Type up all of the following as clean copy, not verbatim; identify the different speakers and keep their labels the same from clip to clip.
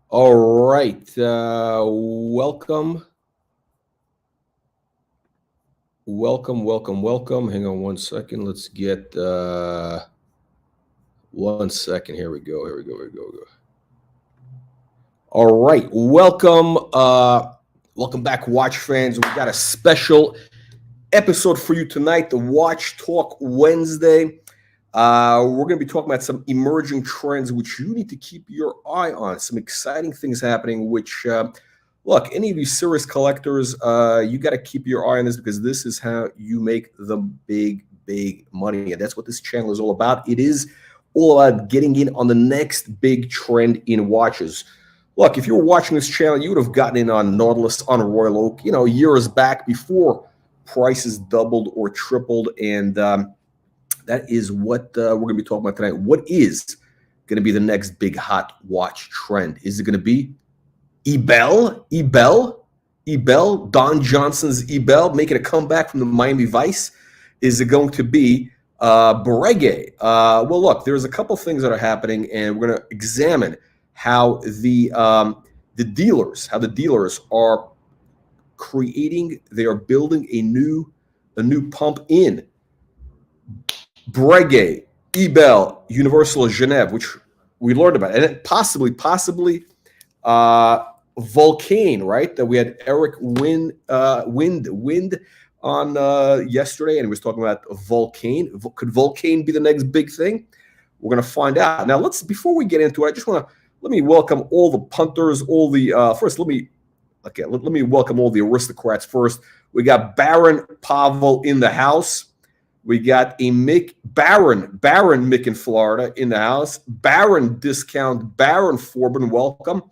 Speaker 1: All right. Welcome. Welcome. Hang on one second. Let's get 1 second. Here we go. All right. Welcome back, watch fans. We got a special episode for you tonight, the Watch Talk Wednesday. We're going to be talking about some emerging trends which you need to keep your eye on. Some exciting things happening, which, look, any of you serious collectors, you got to keep your eye on this because this is how you make the big money. And that's what this channel is all about. It is all about getting in on the next big trend in watches. Look, if you were watching this channel, you would have gotten in on Nautilus, on Royal Oak, years back before prices doubled or tripled. And that is what we're going to be talking about tonight. What is going to be the next big hot watch trend? Is it going to be Ebel, Don Johnson's Ebel, making a comeback from the Miami Vice? Is it going to be Breguet? Well, look, there's a couple things that are happening, and we're going to examine how the dealers are creating. They are building a new pump in Breguet, Ebel, Universal Genève, which we learned about, and then possibly Vulcain, right? That we had Eric Wind on yesterday, and he was talking about Vulcain. Could Vulcain be the next big thing? We're going to find out. Now, before we get into it, I just want to let me welcome all the punters, all the first. Let me welcome all the aristocrats first. We got Baron Pavel in the house. We got a Baron Mick in Florida in the house. Baron Discount, Baron Forbin, welcome.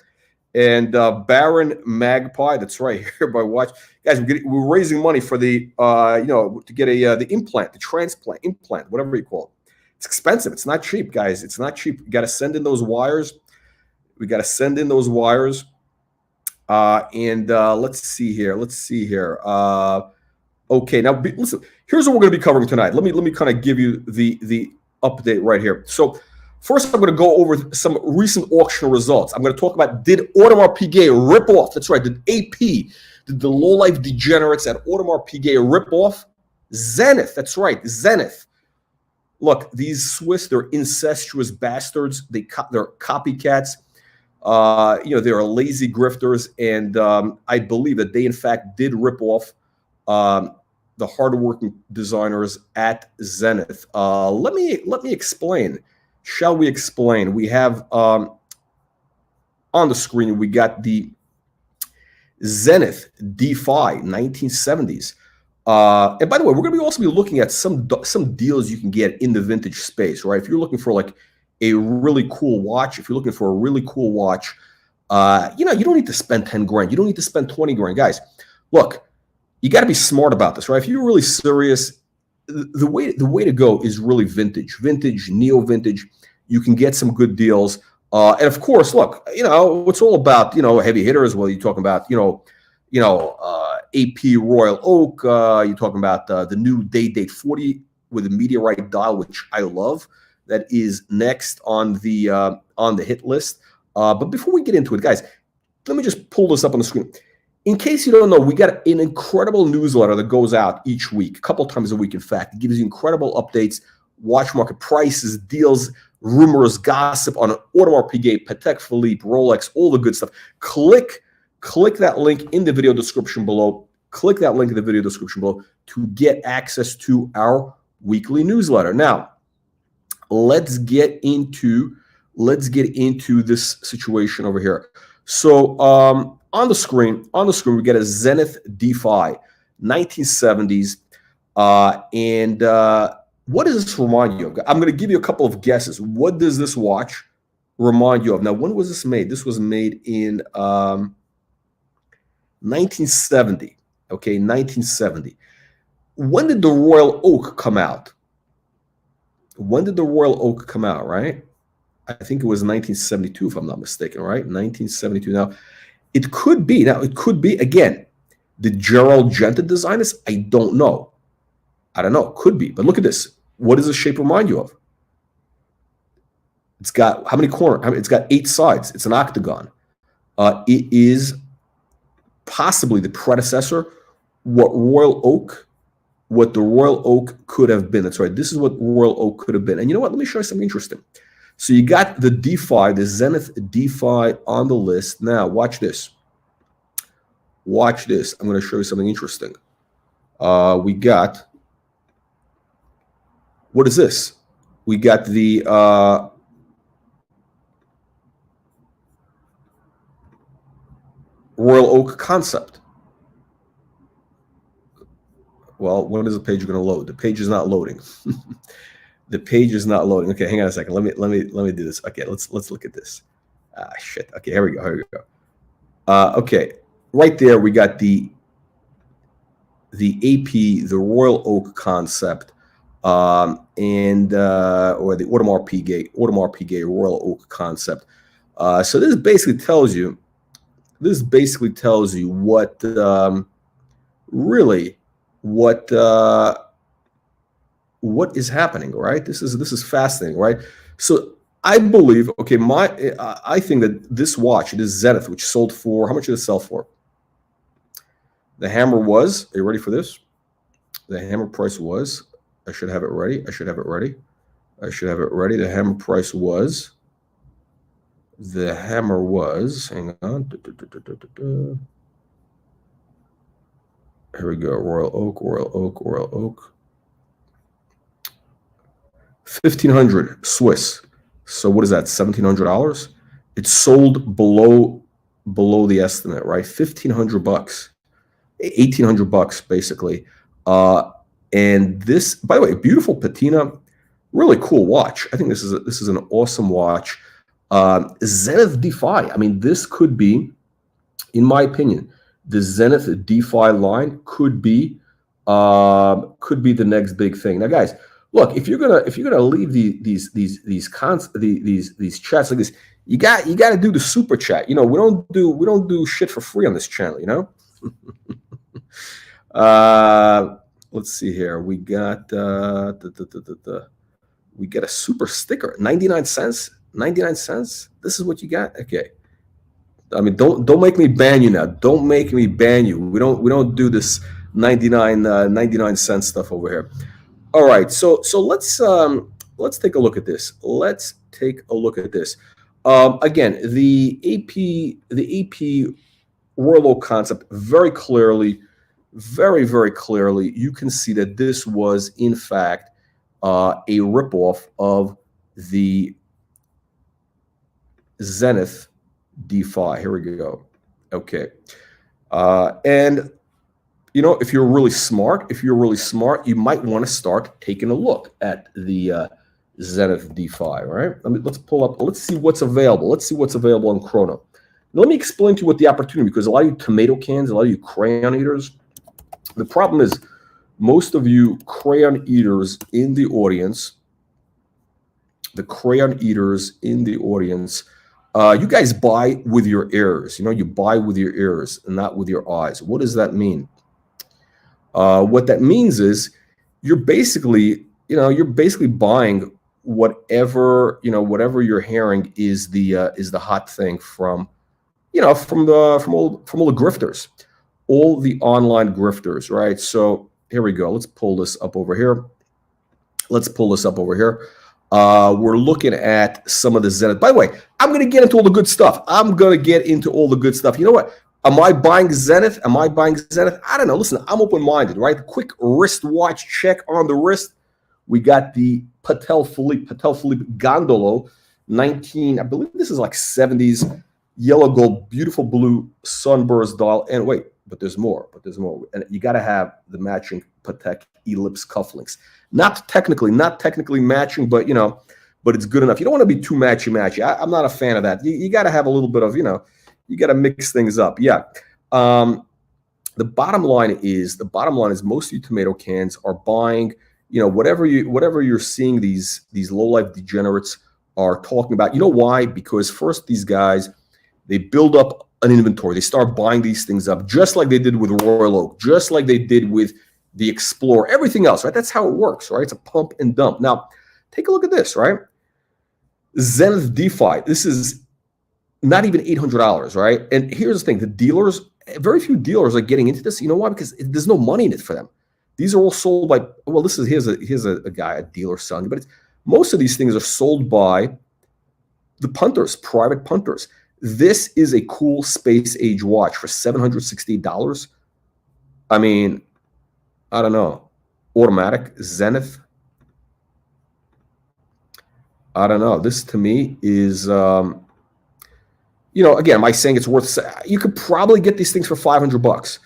Speaker 1: And Baron Magpie, that's right, here by watch. Guys, we're raising money for the, to get the implant, the transplant, implant, whatever you call it. It's expensive. It's not cheap, guys. It's not cheap. You got to send in those wires. We got to send in those wires. And let's see here. Okay, now listen. Here's what we're going to be covering tonight. Let me kind of give you the update right here. So first, I'm going to go over some recent auction results. I'm going to talk about, did Audemars Piguet rip off? That's right. Did AP, did the low-life degenerates at Audemars Piguet rip off Zenith? That's right, Zenith. Look, these Swiss, they're incestuous bastards. They're copycats. They're lazy grifters, and I believe that they, in fact, did rip off the hardworking designers at Zenith. Let me explain. Shall we explain? We have on the screen, we got the Zenith Defy 1970s. And by the way, we're going to also be looking at some deals you can get in the vintage space, right? If you're looking for like a really cool watch, you don't need to spend 10 grand. You don't need to spend 20 grand. Guys, look, you got to be smart about this, right? If you're really serious, the way to go is really vintage, neo-vintage. You can get some good deals. And of course, look, it's all about, heavy hitters. Well, you're talking about, AP Royal Oak. You're talking about the new Date 40 with a meteorite dial, which I love. That is next on the hit list. But before we get into it, guys, let me just pull this up on the screen. In case you don't know, we got an incredible newsletter that goes out each week, a couple times a week, in fact. It gives you incredible updates, watch market prices, deals, rumors, gossip on Audemars Piguet, Patek Philippe, Rolex, all the good stuff. Click that link in the video description below. To get access to our weekly newsletter. Now, let's get into this situation over here. So on the screen, we get a Zenith Defy 1970s. And what does this remind you of? I'm going to give you a couple of guesses. What does this watch remind you of? Now, when was this made? This was made in 1970. Okay, 1970. When did the Royal Oak come out? Right? I think it was 1972, if I'm not mistaken, right? 1972. Now, it could be, again, did Gerald Genta design this? I don't know. Could be. But look at this. What does the shape remind you of? It's got how many corners? It's got 8 sides. It's an octagon. It is possibly the predecessor, what the Royal Oak could have been. That's right. This is what Royal Oak could have been. And you know what? Let me show you something interesting. So you got the Defy, the Zenith Defy on the list. Now, watch this. Watch this. I'm going to show you something interesting. We got, what is this? We got the Royal Oak concept. Well, when is the page going to load? The page is not loading. The page is not loading. Okay, hang on a second. Let me do this. Okay, let's look at this. Ah, shit. Okay, here we go. Here we go. Okay, right there we got the AP, the Royal Oak concept, or the Audemars Piguet Royal Oak concept. So this basically tells you what really what is happening, right? This is fascinating, right? So I believe, okay, I think that this watch, this Zenith, which sold for, how much did it sell for? The hammer was, are you ready for this? The hammer price was, I should have it ready. The hammer price was, hang on. Here we go, Royal Oak. 1,500 Swiss. So what is that, $1,700? It sold below the estimate, right? 1,500 bucks. 1,800 bucks basically. And this, by the way, beautiful patina, really cool watch. I think this is an awesome watch. Zenith Defy. I mean, this could be, in my opinion, the Zenith Defy line could be the next big thing. Now, guys, look, if you're gonna leave these chats like this, you got to do the super chat. You know, we don't do shit for free on this channel. You know. Let's see here. We got we get a super sticker, 99 cents. 99 cents. This is what you got. Okay. I mean, don't make me ban you now. Don't make me ban you. We don't do this 99 cent stuff over here. All right. So let's take a look at this. Again, the AP Royal Oak concept, very clearly, very clearly, you can see that this was in fact a ripoff of the Zenith Defy. Here we go. Okay. And you know, if you're really smart, you might want to start taking a look at the Zenith Defy, right? Let's pull up, let's see what's available. Let's see what's available on Chrono. Let me explain to you what the opportunity, because a lot of you tomato cans, a lot of you crayon eaters, the problem is most of you crayon eaters in the audience, you guys buy with your ears. You know, you buy with your ears and not with your eyes. What does that mean? What that means is you're basically buying whatever you're hearing is the hot thing from all the grifters, all the online grifters, right? So here we go. Let's pull this up over here. We're looking at some of the Zenith. By the way, I'm going to get into all the good stuff. You know what? Am I buying Zenith? I don't know. Listen, I'm open-minded, right? Quick wristwatch check on the wrist. We got the Patel Philippe Gondolo, 19, I believe this is like 70s, yellow gold, beautiful blue sunburst dial. And wait, but there's more. And you got to have the matching Patek Ellipse cufflinks. Not technically matching, but it's good enough. You don't want to be too matchy. I'm not a fan of that. You got to have a little bit of, you got to mix things up. Yeah. The bottom line is most of you tomato cans are buying, whatever you're seeing these low life degenerates are talking about. You know why? Because first, these guys, they build up an inventory. They start buying these things up, just like they did with Royal Oak, just like they did with the Explorer, everything else, right? That's how it works, right? It's a pump and dump. Now, take a look at this, right? Zenith Defy. This is not even $800, right? And here's the thing: the dealers, very few dealers are getting into this. You know why? Because there's no money in it for them. These are all sold by, well, this is here's a guy, a dealer selling, but most of these things are sold by the punters, private punters. This is a cool space age watch for $760. I mean, I don't know. Automatic Zenith. I don't know. This to me is, you know, again, am I saying it's worth? You could probably get these things for $500.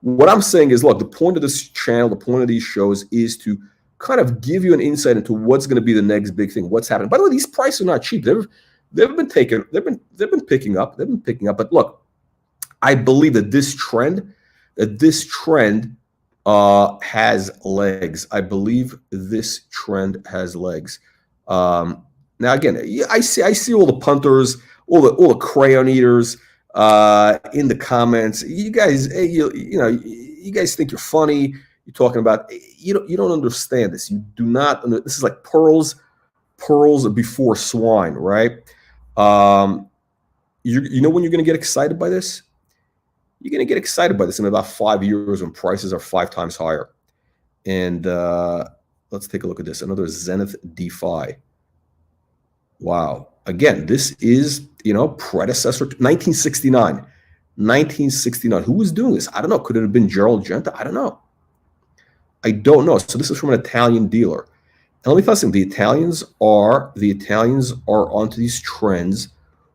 Speaker 1: What I'm saying is, look, the point of this channel, the point of these shows is to kind of give you an insight into what's going to be the next big thing, what's happening. By the way, these prices are not cheap. They've been picking up. But look, I believe that this trend has legs. I believe this trend has legs. Now again, I see all the punters, all the crayon eaters in the comments. You guys, you know, you guys think you're funny. You're talking about, you don't understand this. You do not. This is like pearls before swine, right? You know when you're going to get excited by this? You're going to get excited by this in about 5 years when prices are 5 times higher. And let's take a look at this. Another Zenith Defy. Wow. Again, this is, you know, predecessor to 1969. 1969. Who was doing this? I don't know. Could it have been Gerald Genta? I don't know. So this is from an Italian dealer. And let me tell you something. The Italians are onto these trends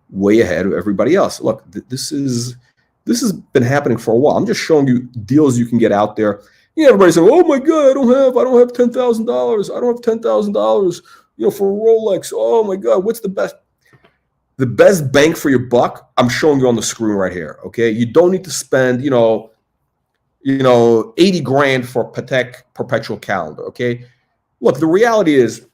Speaker 1: way ahead of everybody else. Look, this has been happening for a while. I'm just showing you deals you can get out there. You know, everybody's saying, "Oh my God, I don't have $10,000. I don't have $10,000, you know, for a Rolex. Oh my God, what's the best?" The best bang for your buck, I'm showing you on the screen right here. Okay, you don't need to spend, you know, 80 grand for Patek perpetual calendar. Okay, look, the reality is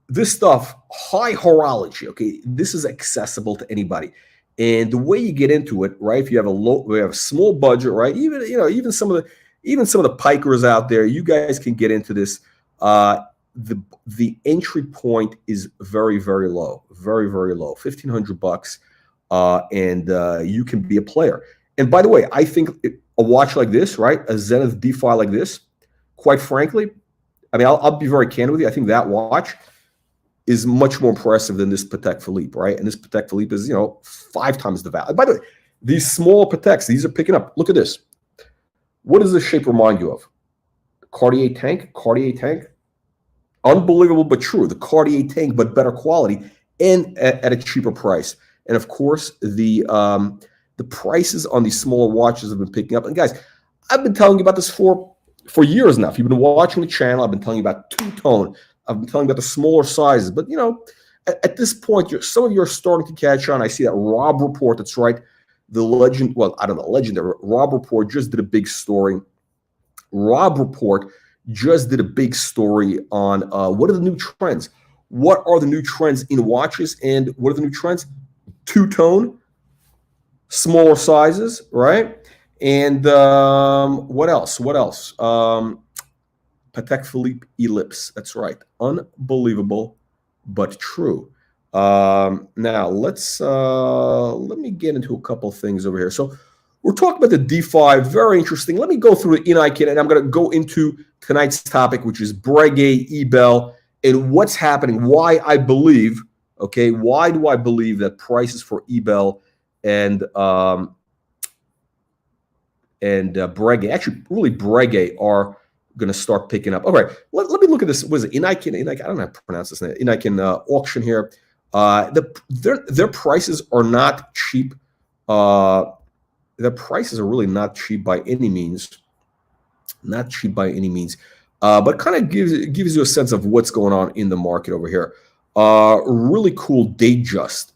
Speaker 1: this stuff, high horology. Okay, this is accessible to anybody, and the way you get into it, right? If you have a small budget, right? Even some of the pikers out there, you guys can get into this. The entry point is very, very low, very, very low, $1,500, and you can be a player. And by the way, I think a watch like this, right, a Zenith Defy like this, quite frankly, I mean, I'll be very candid with you. I think that watch is much more impressive than this Patek Philippe, right? And this Patek Philippe is, 5 times the value. By the way, these small Pateks, these are picking up. Look at this. What does this shape remind you of? Cartier tank. Unbelievable but true. The Cartier tank, but better quality and at a cheaper price. And of course, the prices on these smaller watches have been picking up. And guys, I've been telling you about this for years now. If you've been watching the channel, I've been telling you about two-tone. I've been telling you about the smaller sizes. But, at this point, some of you are starting to catch on. I see that Rob Report, that's right. The legend, well, I don't know, legendary. Rob Report just did a big story. Rob Report just did a big story on what are the new trends. What are the new trends in watches, and what are the new trends? Two-tone, smaller sizes, right? And what else? Patek Philippe Ellipse. That's right. Unbelievable, but true. Now let me get into a couple things over here. So we're talking about the Defy. Very interesting. Let me go through it in ICANN, and I'm going to go into tonight's topic, which is Breguet Ebel and what's happening. Why I believe, okay, why do I believe that prices for Ebel and Breguet, actually really Breguet, are going to start picking up. All right, let me look at this. What is it? ICANN, I don't know how to pronounce this name. ICANN auction here. Their prices are not cheap. Their prices are really not cheap by any means. Not cheap by any means. But kind of gives you a sense of what's going on in the market over here. Really cool Datejust,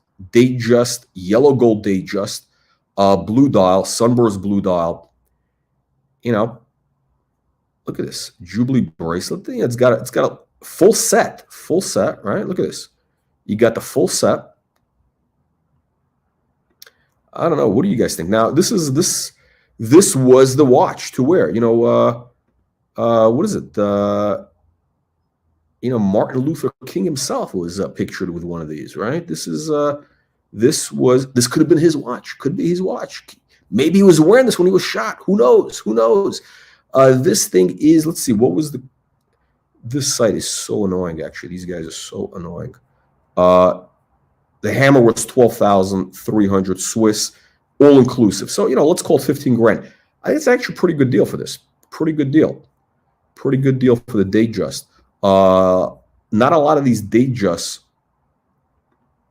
Speaker 1: yellow gold Datejust, blue dial, sunburst blue dial. Look at this Jubilee bracelet thing. It's got a full set, right? Look at this. You got the full set. I don't know. What do you guys think? Now, this was the watch to wear. What is it? Martin Luther King himself was pictured with one of these, right? This is This could have been his watch. Could be his watch. Maybe he was wearing this when he was shot. Who knows? Who knows? This thing is, let's see, what was this site is so annoying, actually. These guys are so annoying. The hammer was 12,300 Swiss, all inclusive. So, let's call it 15 grand. I think it's actually a pretty good deal for this. Pretty good deal. Pretty good deal for the Datejust. Not a lot of these Datejusts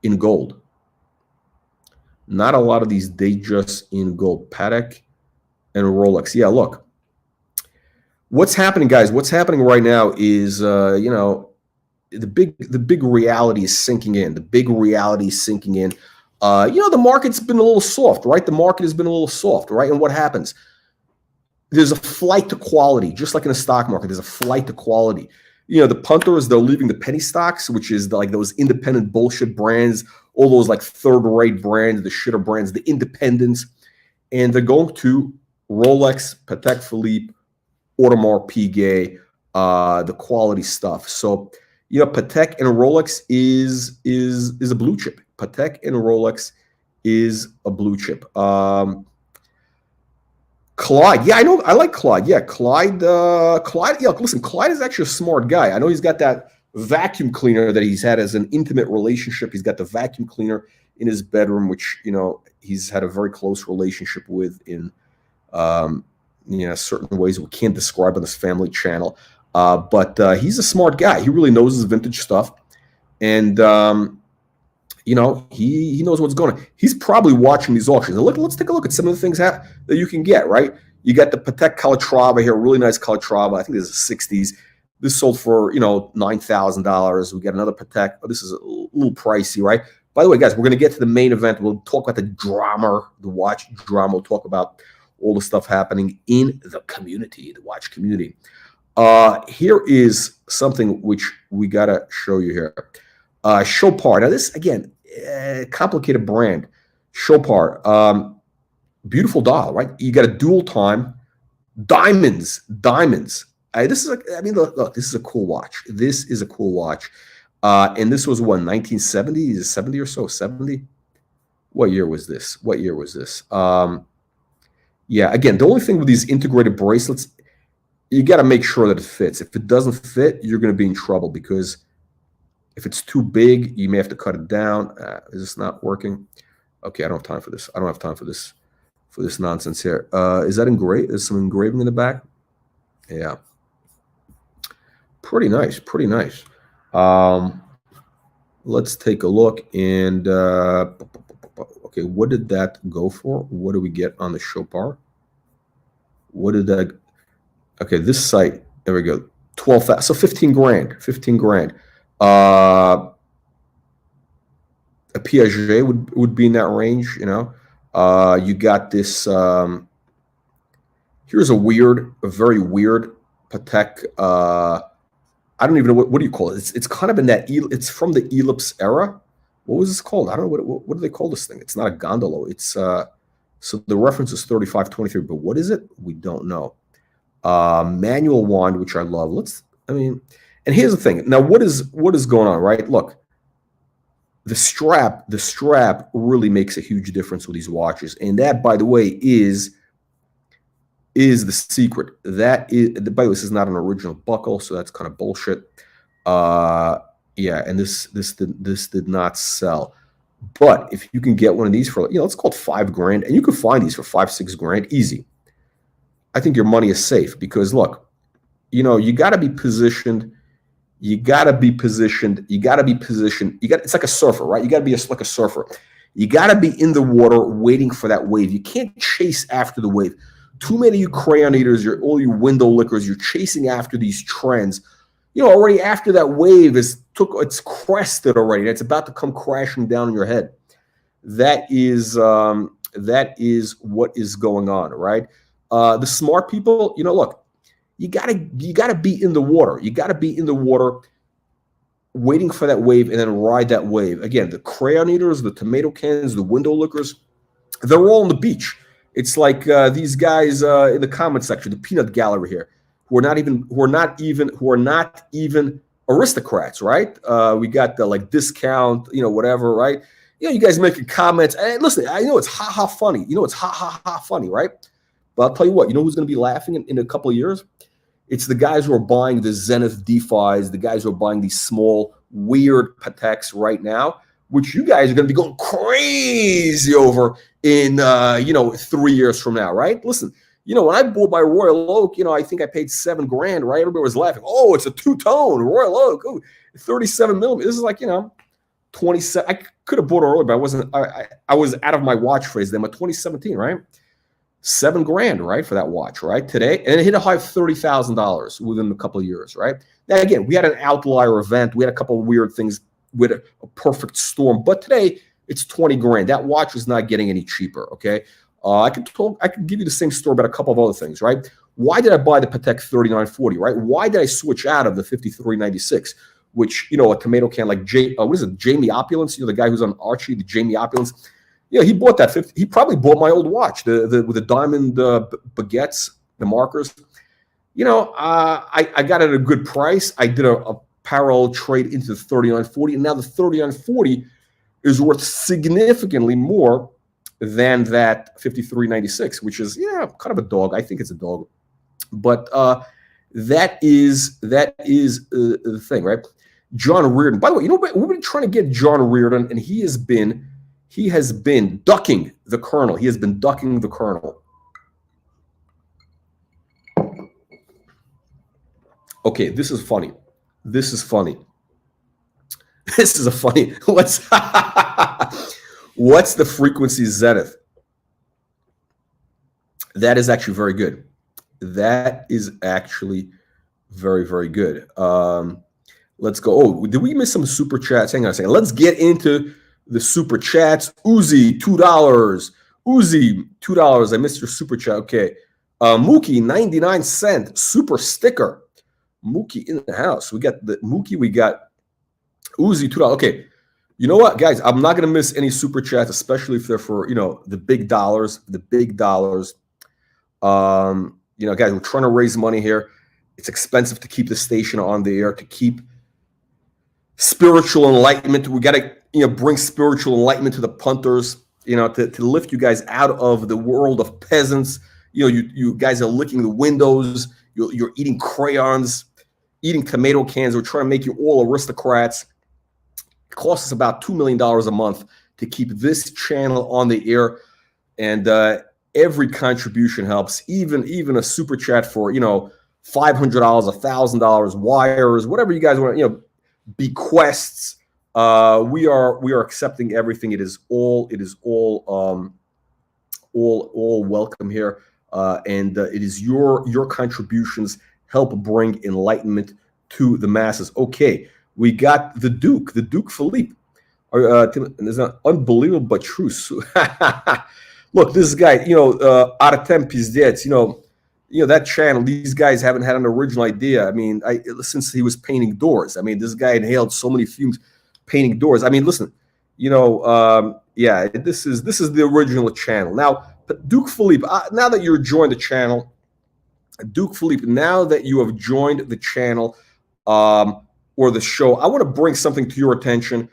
Speaker 1: in gold. Not a lot of these Datejusts in gold. Patek and Rolex. Yeah, look. What's happening, guys? What's happening right now is, the big reality is sinking in. The big reality is sinking in. The market's been a little soft, right? The market has been a little soft, right? And what happens? There's a flight to quality, just like in the stock market. There's a flight to quality. The punters, they're leaving the penny stocks, which is like those independent bullshit brands, all those like third-rate brands, the shitter brands, the independents, and they're going to Rolex, Patek Philippe, Audemars Piguet, the quality stuff. So, Patek and Rolex is a blue chip. Patek and Rolex is a blue chip. Clyde, yeah, I know. I like Clyde. Yeah, Clyde. Yeah, listen, Clyde is actually a smart guy. I know he's got that vacuum cleaner that he's had as an intimate relationship. He's got the vacuum cleaner in his bedroom, which he's had a very close relationship with in certain ways we can't describe on this family channel. But he's a smart guy. He really knows his vintage stuff, and he knows what's going on. He's probably watching these auctions. And let's take a look at some of the things that you can get, right? You got the Patek Calatrava here, really nice Calatrava. I think this is the 60s. This sold for, $9,000. We got another Patek. Oh, this is a little pricey, right? By the way, guys, we're going to get to the main event. We'll talk about the drama, the watch drama. We'll talk about all the stuff happening in the community, the watch community. Here is something which we got to show you here. Chopard. Now, this, again, complicated brand. Chopard. Beautiful dial, right? You got a dual time. Diamonds. Look, this is a cool watch. This is a cool watch. And this was what, 1970? Is it 70 or so? 70? What year was this? Yeah, again, the only thing with these integrated bracelets, you got to make sure that it fits. If it doesn't fit, you're going to be in trouble, because if it's too big, you may have to cut it down. Is this not working? Okay, I don't have time for this. I don't have time for this nonsense here. Is that engraved? There's some engraving in the back. Yeah. Pretty nice. Let's take a look. And okay, what did that go for? What do we get on the Chopard? What did that? Okay, this site. There we go. 12,000. So 15 grand. 15 grand. A Piaget would be in that range. You got this. Here's a very weird Patek. I don't even know what do you call it. It's kind of in that. It's from the Ellipse era. What was this called? I don't know what do they call this thing. It's not a gondola. It's so the reference is 3523, but what is it? We don't know. Manual wand, which I love. And here's the thing. Now, what is going on, right? Look, the strap really makes a huge difference with these watches, and that, by the way, is the secret. That is, by the way, this is not an original buckle, so that's kind of bullshit. Yeah, and this did not sell. But if you can get one of these for, let's call it $5 grand, and you can find these for $5-6 grand easy, I think your money is safe, because look, you got to be positioned. It's like a surfer, right? You got to be like a surfer. You got to be in the water waiting for that wave. You can't chase after the wave. Too many of you crayon eaters, all you window lickers, you're chasing after these trends. Already after that wave it's crested already. It's about to come crashing down on your head. That is what is going on, right? The smart people, look, you gotta be in the water. You gotta be in the water, waiting for that wave, and then ride that wave. Again, the crayon eaters, the tomato cans, the window lickers, they're all on the beach. It's like these guys in the comment section, the peanut gallery here, who are not even aristocrats, right? We got the discount, whatever, right? you guys making comments. And listen, I know it's ha ha funny. You know it's ha ha ha funny, right? But I'll tell you what. You know who's going to be laughing in a couple of years? It's the guys who are buying the Zenith Defys, the guys who are buying these small, weird Pateks right now, which you guys are going to be going crazy over in 3 years from now, right? Listen, when I bought my Royal Oak, I think I paid $7 grand, right? Everybody was laughing. Oh, it's a two-tone Royal Oak, 37 millimeters. This is like 27. I could have bought it earlier, but I wasn't. I was out of my watch phrase then. But 2017, right? $7 grand, right, for that watch, right? Today, and it hit a high of $30,000 within a couple of years, right? Now again, we had an outlier event. We had a couple of weird things with a perfect storm, but today it's 20 grand. That watch is not getting any cheaper. Okay, I could give you the same story about a couple of other things, right? Why did I buy the Patek 3940, right? Why did I switch out of the 5396? Which, a tomato can like Jamie Opulence, the guy who's on Archie, the Jamie Opulence. He bought that. He probably bought my old watch, with the diamond baguettes, the markers. I got it at a good price. I did a parallel trade into the 3940, and now the 3940 is worth significantly more than that 5396, which is kind of a dog. I think it's a dog, but that is the thing, right? John Reardon. By the way, we've been trying to get John Reardon, and he has been ducking the Colonel. He has been ducking the Colonel. Okay, this is funny. This is funny. This is a funny. What's the frequency Zenith? That is actually very good. That is actually very, very good. Let's go. Oh, did we miss some super chats? Hang on a second. Let's get into the super chats. Uzi, $2. Uzi, $2. I missed your super chat. Okay. Mookie, 99 cent. Super sticker. Mookie in the house. We got the Mookie. We got Uzi, $2. Okay. You know what, guys? I'm not going to miss any super chats, especially if they're for, the big dollars. The big dollars. Guys, we're trying to raise money here. It's expensive to keep the station on the air, to keep spiritual enlightenment. We got to, bring spiritual enlightenment to the punters, to lift you guys out of the world of peasants. You guys are licking the windows. You're eating crayons, eating tomato cans. We're trying to make you all aristocrats. It costs us about $2 million a month to keep this channel on the air. And every contribution helps, even a super chat for, $500, $1,000, wires, whatever you guys want, bequests. We are accepting everything. It is all welcome here, and it is your contributions help bring enlightenment to the masses. Okay, we got the Duke Philippe. It's not unbelievable but true. Look, this guy, Artem Pizdets, that channel, these guys haven't had an original idea. I mean, since he was painting doors. I mean, this guy inhaled so many fumes painting doors. I mean, listen, this is the original channel. Now, Duke Philippe, now that you're joined the channel, Duke Philippe, now that you have joined the channel or the show, I want to bring something to your attention.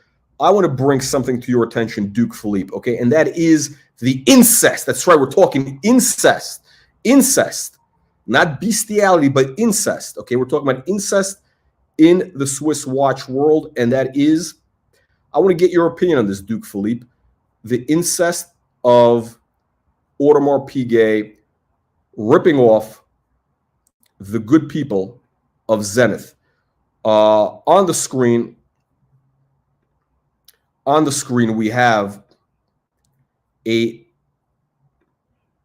Speaker 1: Duke Philippe, okay? And that is the incest. That's right, we're talking incest. Incest. Not bestiality, but incest. Okay, we're talking about incest in the Swiss watch world, and that is, I want to get your opinion on this, Duke Philippe, the incest of Audemars Piguet ripping off the good people of Zenith. On the screen, we have a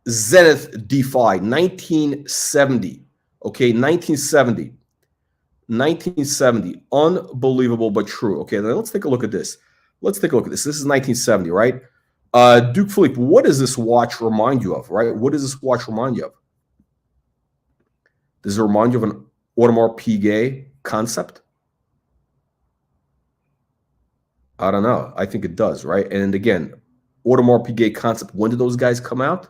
Speaker 1: Zenith Defy, 1970. Okay, 1970. Unbelievable but true. Okay, then let's take a look at this. This is 1970, right? Duke Philippe, what does this watch remind you of, right? What does this watch remind you of? Does it remind you of an Audemars Piguet concept? I don't know. I think it does, right? And again, Audemars Piguet concept, when did those guys come out?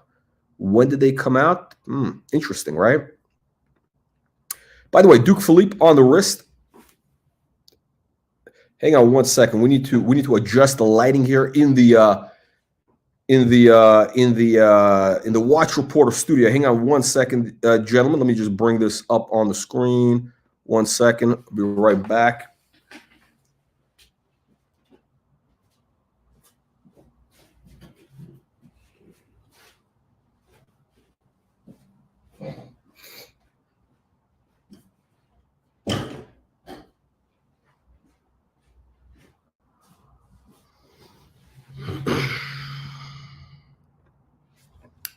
Speaker 1: Interesting, right? By the way, Duke Philippe on the wrist Hang on one second. We need to adjust the lighting here in the watch reporter studio. Hang on one second, gentlemen. Let me just bring this up on the screen. 1 second. I'll be right back.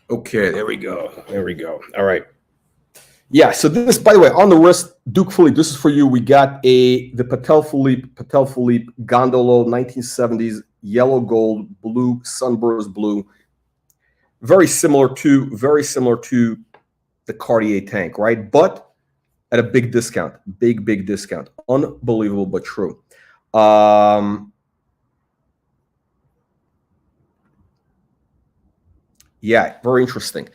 Speaker 1: Okay, there we go. There we go. All right. Yeah, so this, by the way, on the wrist, Duke Philippe, this is for you. We got the Patel Philippe Gondolo 1970s yellow gold blue sunburst blue. Very similar to the Cartier tank, right? But at a big discount, big discount. Unbelievable, but true. Yeah, very interesting.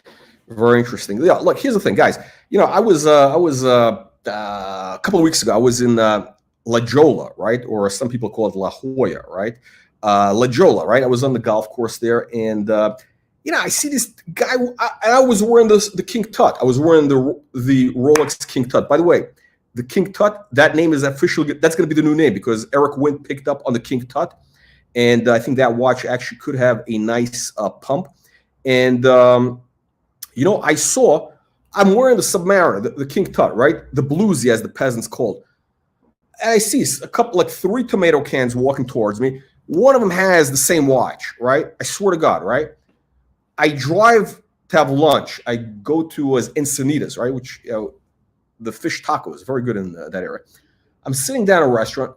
Speaker 1: Very interesting. Yeah, look, here's the thing, guys. You know, I was a couple of weeks ago, I was in La Jolla, right? Or some people call it La Jolla, right? La Jolla, right? I was on the golf course there, and you know, I see this guy. I was wearing the King Tut. I was wearing the Rolex King Tut. By the way, the King Tut, that name is officially, that's going to be the new name because Eric Wynn picked up on the King Tut, and I think that watch actually could have a nice pump. And you know, I'm wearing the Submariner, the King Tut, right? The bluesy, as the peasants called. And I see a couple, like 3 tomato cans walking towards me. One of them has the same watch, right? I swear to God, right? I drive to have lunch. I go to Encinitas, right? Which, you know, the fish taco is very good in that area. I'm sitting down at a restaurant.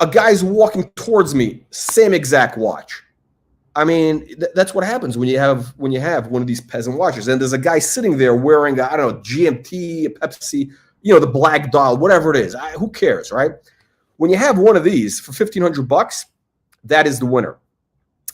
Speaker 1: A guy's walking towards me, same exact watch. I mean, that's what happens when you have one of these peasant watches. And there's a guy sitting there wearing, I don't know, GMT, a Pepsi, you know, the black dial, whatever it is. Who cares, right? When you have one of these for $1,500, that is the winner.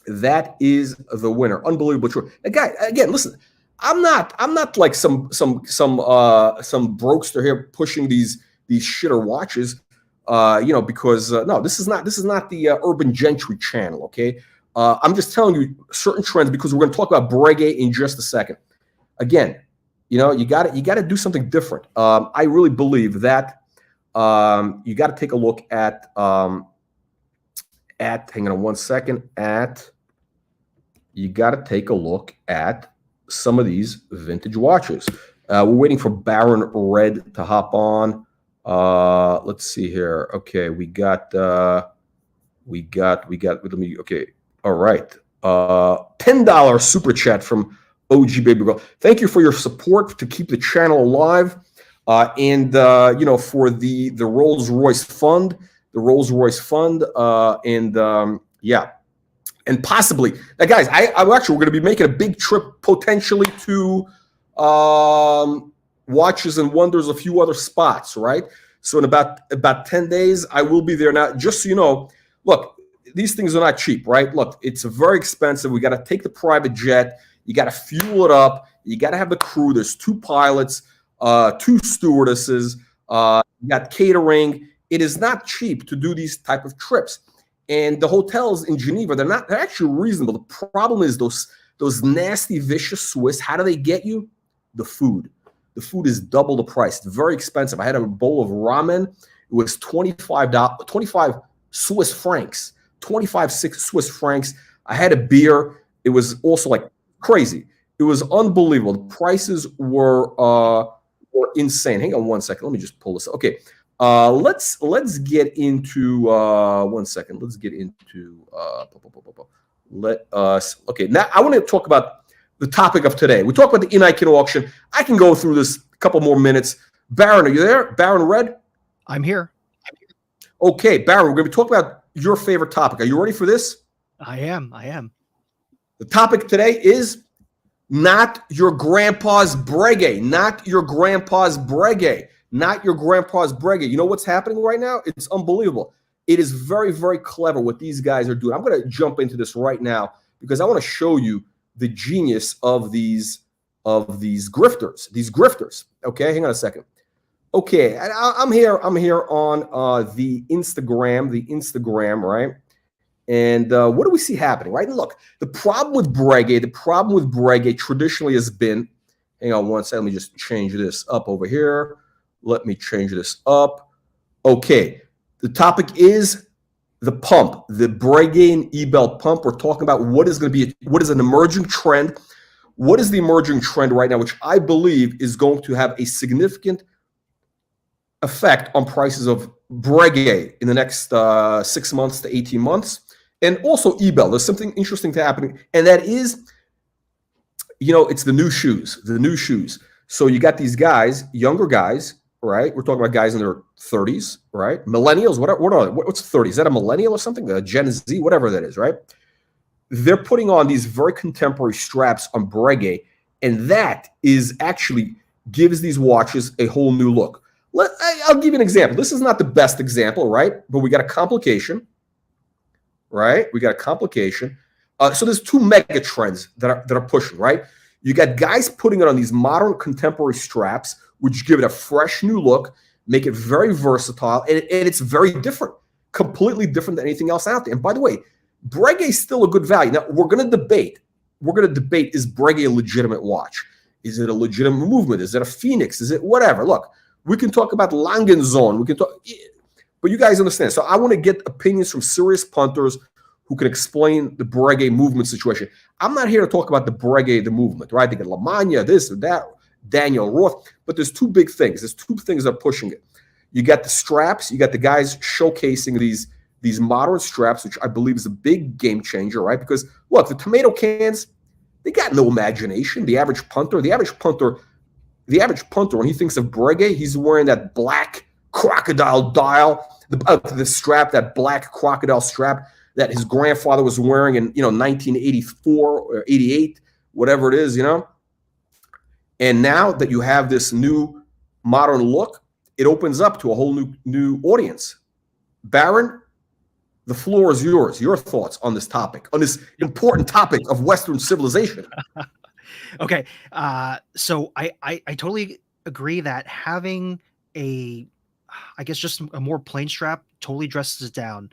Speaker 1: That is the winner. Unbelievable true. Guy, again, listen. I'm not like some brokester here pushing these shitter watches. You know, because no, this is not the Urban Gentry channel. Okay. I'm just telling you certain trends because we're going to talk about Breguet in just a second. Again, you know, you got to do something different. I really believe that you got to take a look at hang on one second, you got to take a look at some of these vintage watches. We're waiting for Baron Red to hop on. Let's see here. Okay, we got let me, okay. All right. $10 super chat from OG Baby Girl. Thank you for your support to keep the channel alive. And you know, for the Rolls-Royce Fund, yeah. And possibly, now guys, I'm actually, we're going to be making a big trip potentially to Watches and Wonders, a few other spots, right? So in about 10 days, I will be there. Now, just so you know, look, these things are not cheap, right? Look, it's very expensive. We got to take the private jet. You got to fuel it up. You got to have the crew. There's 2 pilots, 2 stewardesses. You got catering. It is not cheap to do these type of trips. And the hotels in Geneva, they're actually reasonable. The problem is those nasty, vicious Swiss. How do they get you? The food. The food is double the price. It's very expensive. I had a bowl of ramen. It was $25 Swiss francs. 25 Swiss francs. I had a beer. It was also like crazy. It was unbelievable. The prices were insane. Hang on one second. Let me just pull this. Okay. Let's get into 1 second. Let's get into okay. Now I want to talk about the topic of today. We talk about the in-Icon auction. I can go through this a couple more minutes. Baron, are you there? Baron Red?
Speaker 2: I'm here.
Speaker 1: Okay, Baron, we're going to be talking about your favorite topic. Are you ready for this?
Speaker 2: I am.
Speaker 1: The topic today is not your grandpa's Breguet. Not your grandpa's Breguet. Not your grandpa's Breguet. You know what's happening right now? It's unbelievable. It is very, very clever what these guys are doing. I'm going to jump into this right now because I want to show you the genius of these grifters. Okay, hang on a second. Okay, I'm here. I'm here on the Instagram, right? And what do we see happening, right? And look, the problem with Breguet traditionally has been. Hang on one second. Let me just change this up over here. Let me change this up. Okay, the topic is the pump, the Breguet and Ebel pump. We're talking about what is going to be, what is an emerging trend. What is the emerging trend right now, which I believe is going to have a significant effect on prices of Breguet in the next 6 months to 18 months. And also Ebel. There's something interesting to happening, and that is, it's the new shoes. So you got these guys, younger guys, right? We're talking about guys in their 30s, right? Millennials, what's 30? Is that a millennial or something? A Gen Z, whatever that is, right? They're putting on these very contemporary straps on Breguet, and that is actually gives these watches a whole new look. I'll give you an example. This is not the best example, right? But we got a complication, right? We got a complication. So there's two mega trends that are pushing, right? You got guys putting it on these modern contemporary straps, which give it a fresh new look, make it very versatile, and it's very different, completely different than anything else out there. And by the way, Breguet is still a good value. Now we're going to debate. Is Breguet a legitimate watch? Is it a legitimate movement? Is it a Phoenix? Is it whatever? Look, we can talk about Langenzone. We can talk, but you guys understand. So I want to get opinions from serious punters who can explain the Breguet movement situation. I'm not here to talk about the Breguet, the movement, right? They get Lamagna, this or that, Daniel Roth. But there's two big things. There's two things that are pushing it. You got the straps. You got the guys showcasing these modern straps, which I believe is a big game changer, right? Because look, the tomato cans, they got no imagination. The average punter, when he thinks of Breguet, he's wearing that black crocodile dial, the strap, that black crocodile strap that his grandfather was wearing in 1984 or 88, whatever it is, And now that you have this new modern look, it opens up to a whole new audience. Baron, the floor is yours. Your thoughts on this topic, on this important topic of Western civilization.
Speaker 2: Okay, so I totally agree that having I guess just a more plain strap totally dresses it down.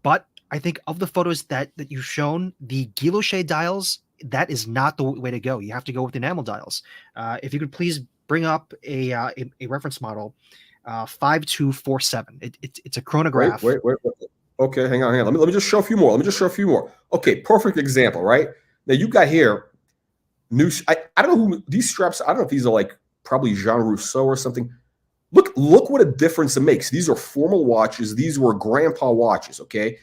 Speaker 2: But I think of the photos that you've shown, the guilloche dials, that is not the way to go. You have to go with enamel dials. If you could please bring up a reference model, 5247. It's a chronograph.
Speaker 1: Wait. Okay, hang on. Let me just show a few more. Okay, perfect example, right? Now you got here I don't know who these straps. I don't know if these are like probably Jean Rousseau or something. Look what a difference it makes. These are formal watches. These were grandpa watches, okay?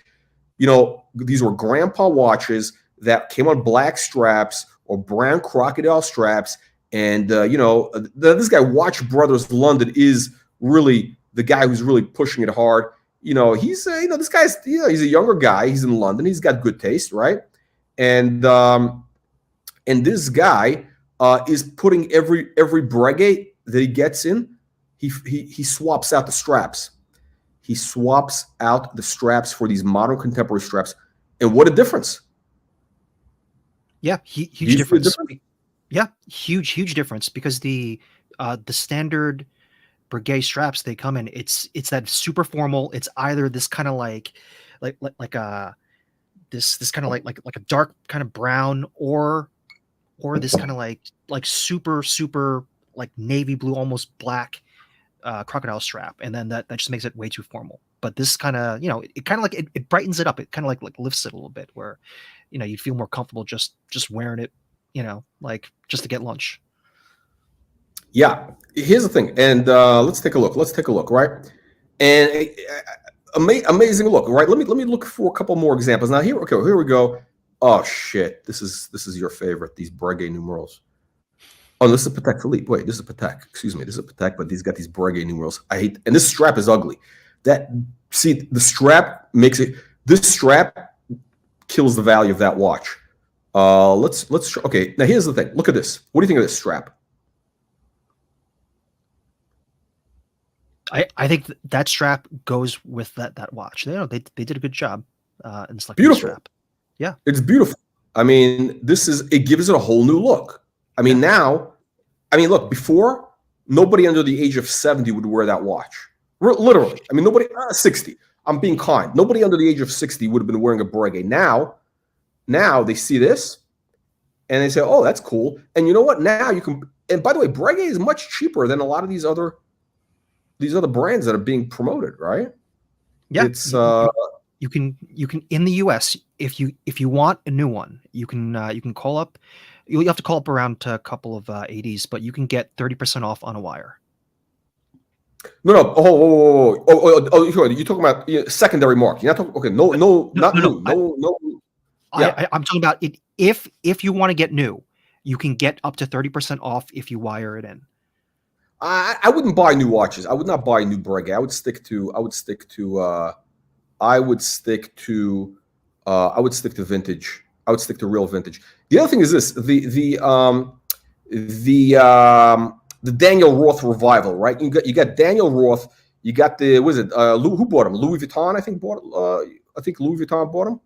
Speaker 1: These were grandpa watches that came on black straps or brown crocodile straps. And, this guy, Watch Brothers London, is really the guy who's really pushing it hard. He's, this guy's, he's a younger guy. He's in London. He's got good taste, right? And this guy is putting every Breguet that he gets in, he swaps out the straps. He swaps out the straps for these modern contemporary straps. And what a difference.
Speaker 2: Yeah, huge difference. Yeah, huge difference, because the standard Breguet straps they come in, it's that super formal. It's either this kind of like this kind of like a dark kind of brown, or this kind of like super like navy blue, almost black crocodile strap, and then that just makes it way too formal. But this kind of, it kind of like it brightens it up. It kind of like lifts it a little bit, where you'd feel more comfortable just wearing it, like just to get lunch.
Speaker 1: Yeah, here's the thing, and let's take a look, right? And amazing look, right? Let me look for a couple more examples. Now here we go. Oh shit, this is your favorite, these Breguet numerals. Oh, this is a Patek Philippe. Wait, this is a Patek. Excuse me, this is a Patek, but these got these Breguet numerals. I hate, and this strap is ugly. The strap makes it. This strap kills the value of that watch. Let's. Okay, now here's the thing. Look at this. What do you think of this strap?
Speaker 2: I think that strap goes with that watch. They did a good job in selecting
Speaker 1: Beautiful.
Speaker 2: the strap. Yeah,
Speaker 1: it's beautiful. I mean, it gives it a whole new look. I mean, now, look, before nobody under the age of 70 would wear that watch. Literally. I mean, nobody, 60. I'm being kind. Nobody under the age of 60 would have been wearing a Breguet. Now they see this and they say, oh, that's cool. And you know what? Now you can, and by the way, Breguet is much cheaper than a lot of these other brands that are being promoted, right?
Speaker 2: Yeah.
Speaker 1: It's
Speaker 2: you can in the US, if you want a new one, you can call up. You have to call up around a couple of 80s, but you can get 30% off on a wire.
Speaker 1: No. Oh, you're talking about secondary market. You're not talking. Okay, not new. No. Yeah.
Speaker 2: I'm talking about it. If you want to get new, you can get up to 30% off if you wire it in.
Speaker 1: I wouldn't buy new watches. I would not buy a new Breguet. I would stick to vintage. I would stick to real vintage. The other thing is this: the Daniel Roth revival, right? You got Daniel Roth. You got the who bought him? Louis Vuitton, I think I think Louis Vuitton bought him.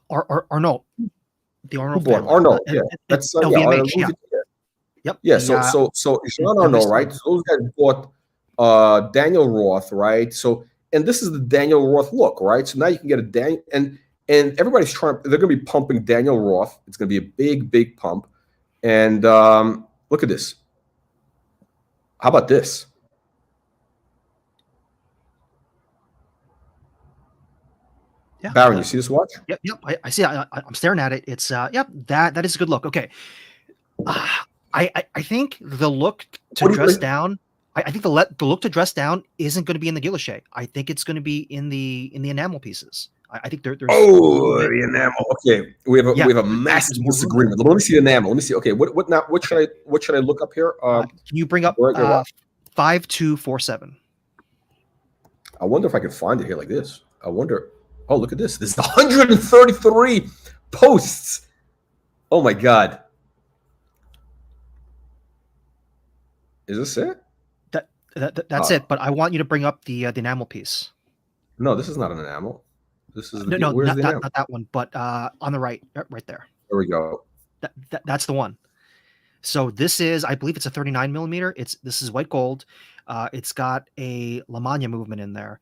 Speaker 2: Arnault. The Arnault
Speaker 1: family. Arnault, yeah. That's
Speaker 2: LVMH, yeah.
Speaker 1: Yep. Yeah. So Jean Arnault, right? So those guys bought Daniel Roth, right? So, and this is the Daniel Roth look, right? So now you can get a Daniel, and everybody's they're going to be pumping Daniel Roth. It's going to be a big pump. And look at this. How about this?
Speaker 2: Yeah,
Speaker 1: Baron, you see this watch?
Speaker 2: Yep. I see. I'm staring at it. It's yep. That is a good look. Okay. I think the look to dress down. I think the look to dress down isn't going to be in the guilloche. I think it's going to be in the enamel pieces. I think there's
Speaker 1: the enamel. Okay, we have a massive disagreement. Let me see the enamel. Let me see. Okay, what now? What should I look up here?
Speaker 2: Can you bring up 5247?
Speaker 1: I wonder if I can find it here like this. I wonder. Oh, look at this. This is 133 posts. Oh my God. Is this it?
Speaker 2: That's it. But I want you to bring up the enamel piece.
Speaker 1: No, this is not an enamel. This is
Speaker 2: not that one, but on the right there.
Speaker 1: There we go.
Speaker 2: That's the one. So this is, I believe it's a 39 millimeter. This is white gold. It's got a La Manna movement in there.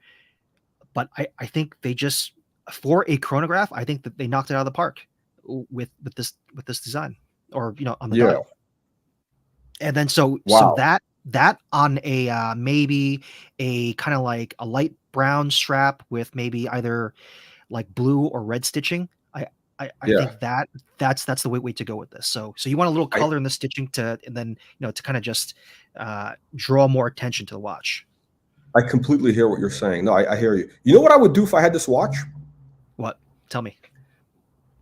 Speaker 2: But I think they just, for a chronograph, I think that they knocked it out of the park with this design, or on the dial. And then so that on a maybe a kind of like a light brown strap with maybe either like blue or red stitching. I think that's the way to go with this. So you want a little color in the stitching to kind of just draw more attention to the watch.
Speaker 1: I completely hear what you're saying. No, I hear you. You know what I would do if I had this watch?
Speaker 2: What? Tell me.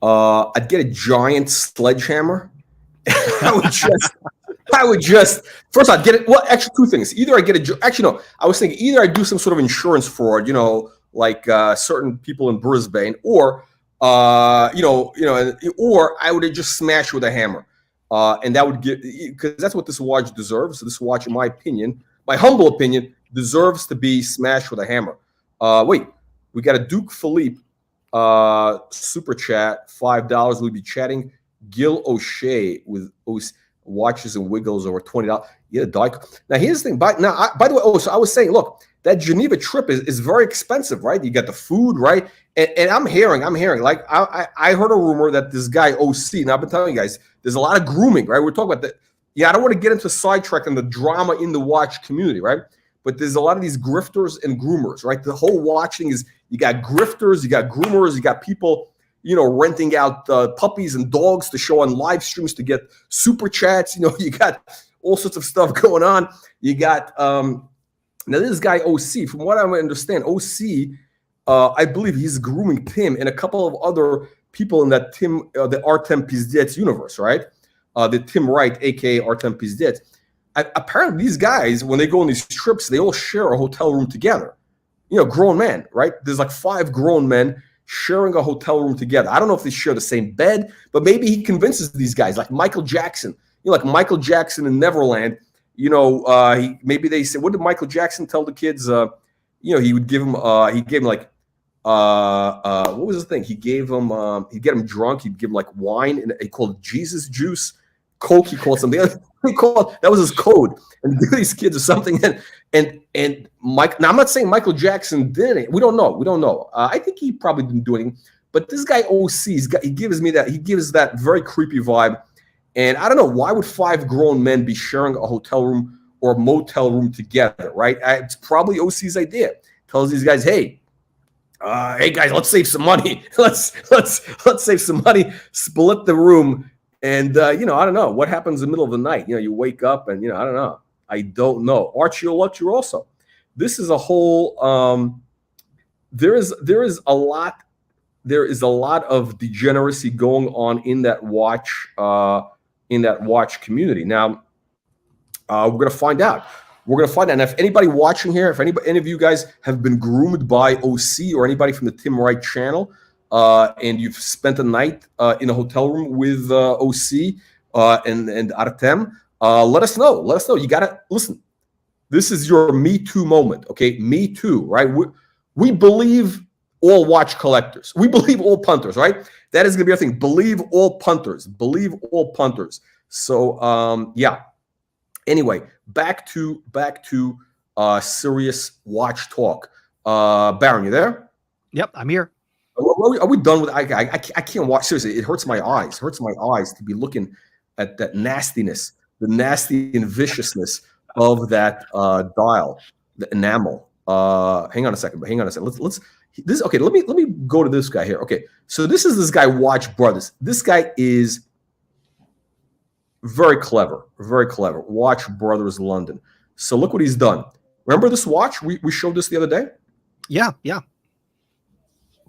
Speaker 1: I'd get a giant sledgehammer. I would just first I'd get it. Well, actually, two things. Either I get I was thinking either I do some sort of insurance fraud, like certain people in Brisbane, or or I would just smash with a hammer, and that would get, because that's what this watch deserves. So this watch, in my opinion, my humble opinion, deserves to be smashed with a hammer. Wait, we got a Duke Philippe super chat, $5. We'll be chatting Gil O'Shea with watches and wiggles over $20. Yeah, now here's the thing. By the way, so I was saying, look, that Geneva trip is very expensive, right? You got the food, right? And I'm hearing, like I heard a rumor that this guy OC. Now I've been telling you guys, there's a lot of grooming, right? We're talking about that. Yeah, I don't want to get into sidetrack and the drama in the watch community, right? But there's a lot of these grifters and groomers, right? The whole watch thing is, you got grifters, you got groomers, you got people, renting out puppies and dogs to show on live streams to get super chats. You got all sorts of stuff going on. You got now this guy OC. From what I understand, OC, I believe he's grooming Tim and a couple of other people in that the Artem Pizdets universe, right? The Tim Wright, aka Artem Pizdets. Apparently, these guys, when they go on these trips, they all share a hotel room together. Grown men, right? There's like 5 grown men sharing a hotel room together. I don't know if they share the same bed, but maybe he convinces these guys, like Michael Jackson. Like Michael Jackson in Neverland. Maybe they said, what did Michael Jackson tell the kids? He would give them. He gave them like, what was the thing? He gave them. He'd get them drunk. He'd give them like wine, and he called it Jesus juice. Coke, he called something. He called, that was his code. And these kids or something. And Mike. Now I'm not saying Michael Jackson did it. We don't know. We don't know. I think he probably didn't do anything. But this guy OC, he gives that very creepy vibe. And I don't know, why would 5 grown men be sharing a hotel room or a motel room together, right? It's probably OC's idea. Tells these guys, hey guys, let's save some money. let's save some money, split the room. And I don't know what happens in the middle of the night. You wake up and I don't know. I don't know. Archie Lecture also. This is a whole there is a lot of degeneracy going on in that watch community. Now, we're going to find out. And if anybody watching here, if any of you guys have been groomed by OC or anybody from the Tim Wright channel, and you've spent a night in a hotel room with OC and Artem, let us know. Let us know. You got to listen. This is your Me Too moment, okay? Me Too, right? We believe all watch collectors. We believe all punters, right? That is going to be our thing. Believe all punters. Believe all punters. So, yeah. Anyway, back to serious watch talk. Baron, you there?
Speaker 2: Yep, I'm here.
Speaker 1: Are we done with? I can't watch. Seriously, it hurts my eyes. It hurts my eyes to be looking at that nastiness, the nasty and viciousness of that dial, the enamel. Hang on a second. Let's. This okay. Let me go to this guy here. Okay, so this is this guy Watch Brothers. This guy is very clever, very clever. Watch Brothers London. So look what he's done. Remember this watch? We showed this the other day.
Speaker 2: Yeah.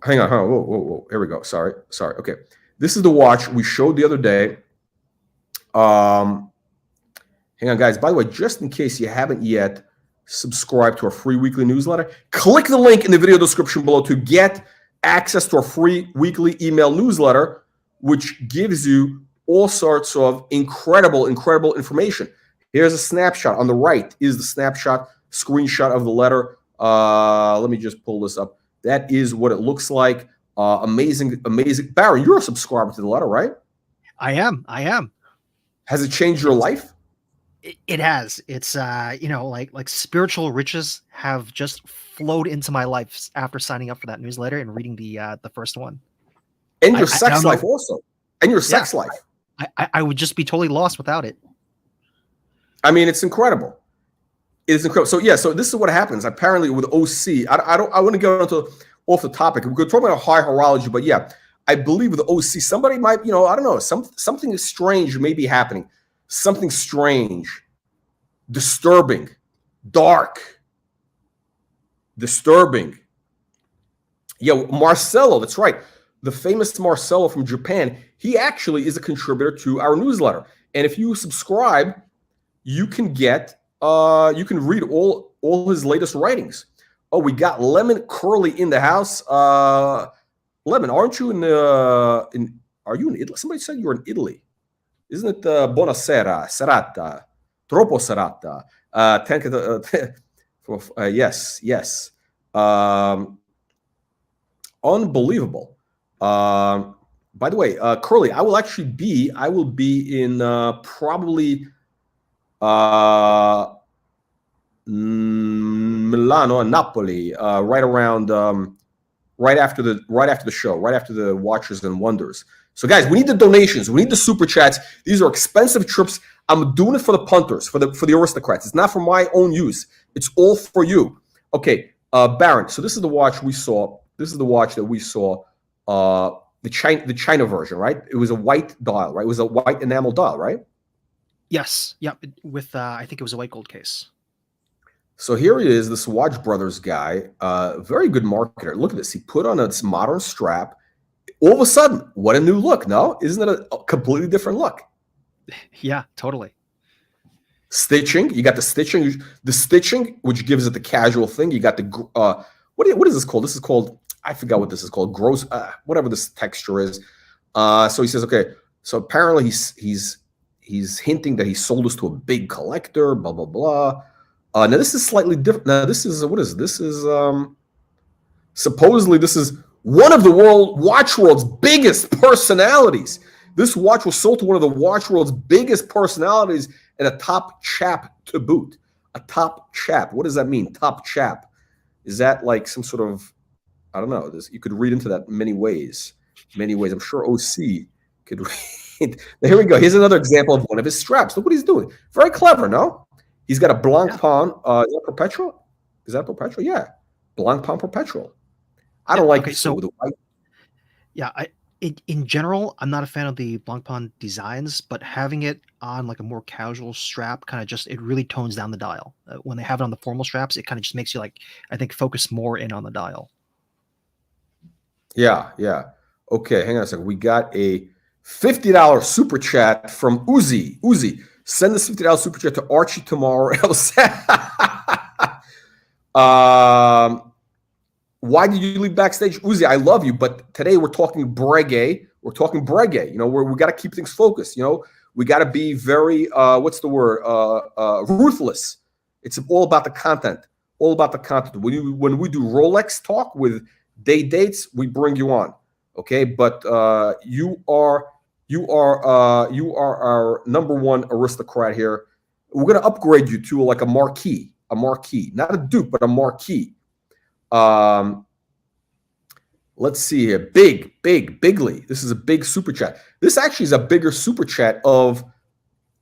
Speaker 1: Hang on. Whoa. Here we go. Sorry. Okay. This is the watch we showed the other day. Hang on, guys. By the way, just in case you haven't yet subscribed to our free weekly newsletter, click the link in the video description below to get access to our free weekly email newsletter, which gives you all sorts of incredible information. Here's a snapshot. On the right is the screenshot of the letter. Let me just pull this up. That is what it looks like. Amazing. Barry, you're a subscriber to the letter, right?
Speaker 2: I am.
Speaker 1: Has it changed your life?
Speaker 2: It has. It's like spiritual riches have just flowed into my life after signing up for that newsletter and reading the first one.
Speaker 1: And your sex life also. And your sex life.
Speaker 2: I would just be totally lost without it.
Speaker 1: I mean, it's incredible. It is incredible. So yeah, so this is what happens. Apparently with OC, I want to go off the topic. We're talking about high horology, but yeah, I believe with OC, somebody might, I don't know, something strange may be happening. Something strange, disturbing, dark, disturbing. Yeah, Marcelo, that's right. The famous Marcelo from Japan, he actually is a contributor to our newsletter. And if you subscribe, you can get, you can read all his latest writings. Oh, we got Lemon Curly in the house. Lemon, aren't you are you in Italy? Somebody said you were in Italy. Isn't it buonasera, serata, troppo serata? Yes. Unbelievable. By the way, Curly, I will be in probably Milano and Napoli right around right after the show, right after the Watchers and Wonders. So guys, we need the donations, we need the super chats. These are expensive trips. I'm doing it for the punters, for the aristocrats. It's not for my own use. It's all for you. Okay, Baron. So this is the watch we saw. This is the watch that we saw. The China version, right? It was a white dial, right? It was a white enamel dial, right?
Speaker 2: Yes. Yep. With I think it was a white gold case.
Speaker 1: So here he is, this Watch Brothers guy, very good marketer. Look at this. He put on this modern strap. All of a sudden, what a new look, no? Isn't it a completely different look?
Speaker 2: Yeah, totally.
Speaker 1: Stitching. You got the stitching, which gives it the casual thing. You got the, what is this called? This is called, I forgot what this is called, gross, whatever this texture is. So he says, okay, so apparently he's hinting that he sold this to a big collector, blah, blah, blah. Now this is slightly different. Now this is, what is this? This is, supposedly this is one of the world's biggest personalities. This watch was sold to one of the watch world's biggest personalities and a top chap to boot. A top chap. What does that mean? Top chap. Is that like some sort of, I don't know. You could read into that many ways. Many ways. I'm sure OC could read. Here we go. Here's another example of one of his straps. Look what he's doing. Very clever, no? He's got a Blancpain. Is that perpetual? Is that perpetual? Yeah. Blancpain perpetual. I don't like
Speaker 2: so
Speaker 1: the white.
Speaker 2: Yeah, in general, I'm not a fan of the Blancpain designs, but having it on like a more casual strap kind of just, it really tones down the dial. When they have it on the formal straps, it kind of just makes you like, I think, focus more in on the dial.
Speaker 1: Yeah, yeah. Okay, hang on a second. We got a $50 super chat from Uzi. Uzi, send this $50 super chat to Archie tomorrow. Why did you leave backstage? Uzi, I love you, but today we're talking Breguet. We're talking Breguet. You know, we got to keep things focused. You know, we got to be very, what's the word? Ruthless. It's all about the content. All about the content. When we do Rolex talk with day dates, we bring you on. Okay, but you are our number one aristocrat here. We're gonna upgrade you to like a marquee, not a duke, but a marquee. Let's see here. Bigly. This is a big super chat. This actually is a bigger super chat of.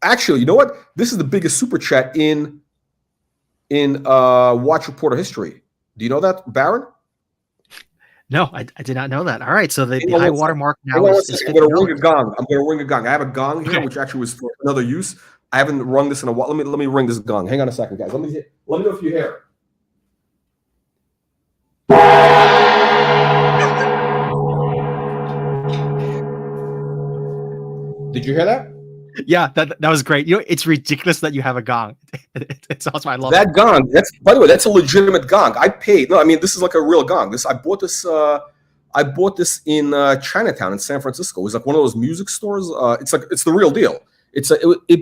Speaker 1: Actually, you know what? This is the biggest super chat in Watch Reporter history. Do you know that, Baron?
Speaker 2: No, I did not know that. All right, so the high water mark now is $50.
Speaker 1: I'm going to ring a gong. I have a gong here, which actually was for another use. I haven't rung this in a while. Let me ring this gong. Hang on a second, guys. Let me know if you hear it. Did you hear that?
Speaker 2: Yeah, that was great. You know, it's ridiculous that you have a gong. It's awesome. I love
Speaker 1: that gong. That's, by the way, that's a legitimate gong. I paid. No, I mean, this is like a real gong. I bought this in Chinatown in San Francisco. It was like one of those music stores. It's the real deal. It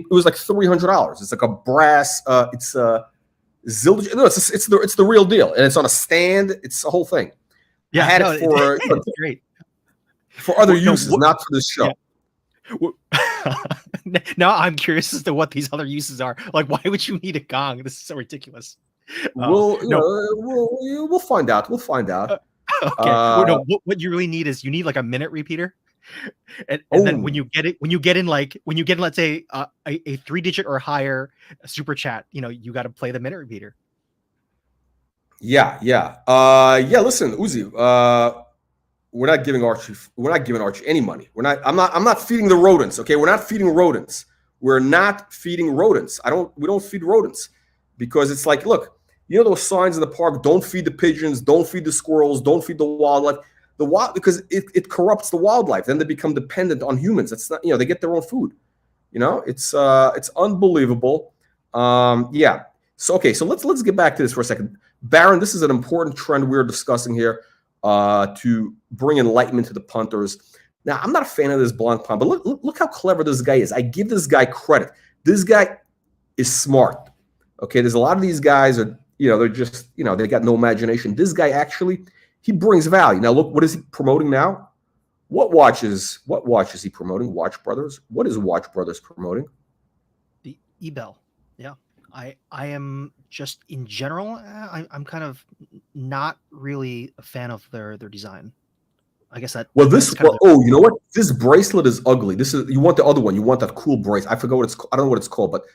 Speaker 1: was like $300. It's like a brass. It's Zildjian. No, it's the real deal, and it's on a stand. It's the whole thing.
Speaker 2: Yeah,
Speaker 1: I had it for
Speaker 2: it's great
Speaker 1: for other uses, not for this show.
Speaker 2: Yeah. Now I'm curious as to what these other uses are. Like, why would you need a gong? This is so ridiculous.
Speaker 1: We'll find out. We'll find out.
Speaker 2: Okay. What you really need is you need like a minute repeater, and then when you get in, let's say a 3-digit or higher super chat, you know, you got to play the minute repeater.
Speaker 1: Yeah. Listen, Uzi. We're not giving Archie any money. I'm not feeding the rodents. Okay, we're not feeding rodents. We don't feed rodents because it's like, look, you know those signs in the park: don't feed the pigeons, don't feed the squirrels, don't feed the wildlife. Because it corrupts the wildlife. Then they become dependent on humans. It's not, you know, they get their own food. You know, it's unbelievable. Yeah. So let's get back to this for a second, Baron. This is an important trend we're discussing here. To bring enlightenment to the punters. Now, I'm not a fan of this Blancpain, but look how clever this guy is. I give this guy credit. This guy is smart. Okay, there's a lot of these guys are, you know, they're just, you know, they got no imagination. This guy actually, he brings value. Now, look, what is he promoting now? What watch is he promoting? Watch Brothers. What is Watch Brothers promoting?
Speaker 2: The Ebel. Yeah. I am just in general, I'm kind of not really a fan of their design. I guess that.
Speaker 1: Well, you know what? This bracelet is ugly. You want the other one. You want that cool bracelet. I forgot what it's called. I don't know what it's called, but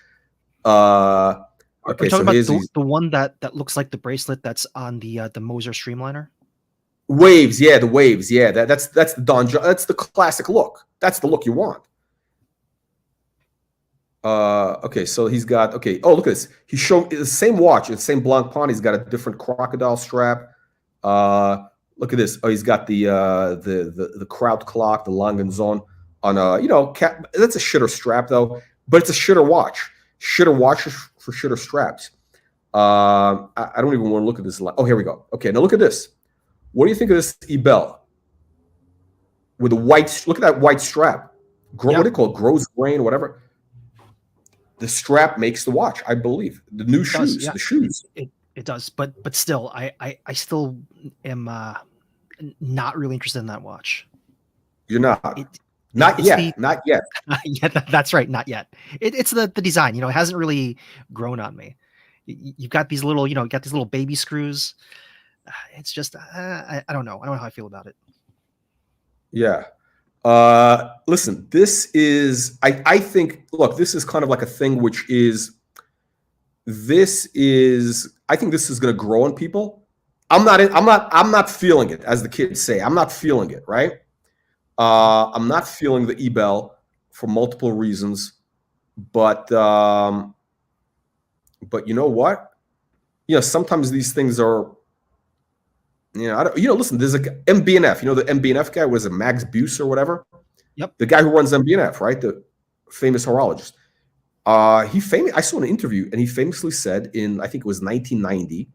Speaker 2: okay. So here's the one that looks like the bracelet that's on the Moser Streamliner.
Speaker 1: Waves, yeah, the waves, yeah. That's the Don John. That's the classic look. That's the look you want. Okay, so he's got, okay. Oh, look at this. He showed the same watch, the same Blancpain. He's got a different crocodile strap. Look at this. Oh, he's got the Kraut clock, the Langenzon on a, you know, that's a shitter strap though, but it's a shitter watch. Shitter watches for shitter straps. I don't even want to look at this. Oh, here we go. Okay, now look at this. What do you think of this Ebel? With a white, look at that white strap. What do they call it? Grows grain, whatever. The strap makes the watch, I believe. The new shoes, the shoes.
Speaker 2: It does, but still, I still am not really interested in that watch.
Speaker 1: You're not. Not
Speaker 2: It's
Speaker 1: yet. Not yet.
Speaker 2: yeah, that's right. Not yet. It's the design. It hasn't really grown on me. You've got these little, you got these little baby screws. It's just, I don't know. I don't know how I feel about it.
Speaker 1: Yeah. Listen, this is, I think, look, this is kind of like a thing which is, I think this is going to grow on people. I'm not feeling it, as the kids say. I'm not feeling it, right? I'm not feeling the Ebel for multiple reasons, but you know what? Sometimes these things are, listen, there's a MB&F, the MB&F guy was a Max Buse or whatever.
Speaker 2: Yep.
Speaker 1: The guy who runs MB&F, right? The famous horologist. I saw an interview and he famously said in, I think it was 1990,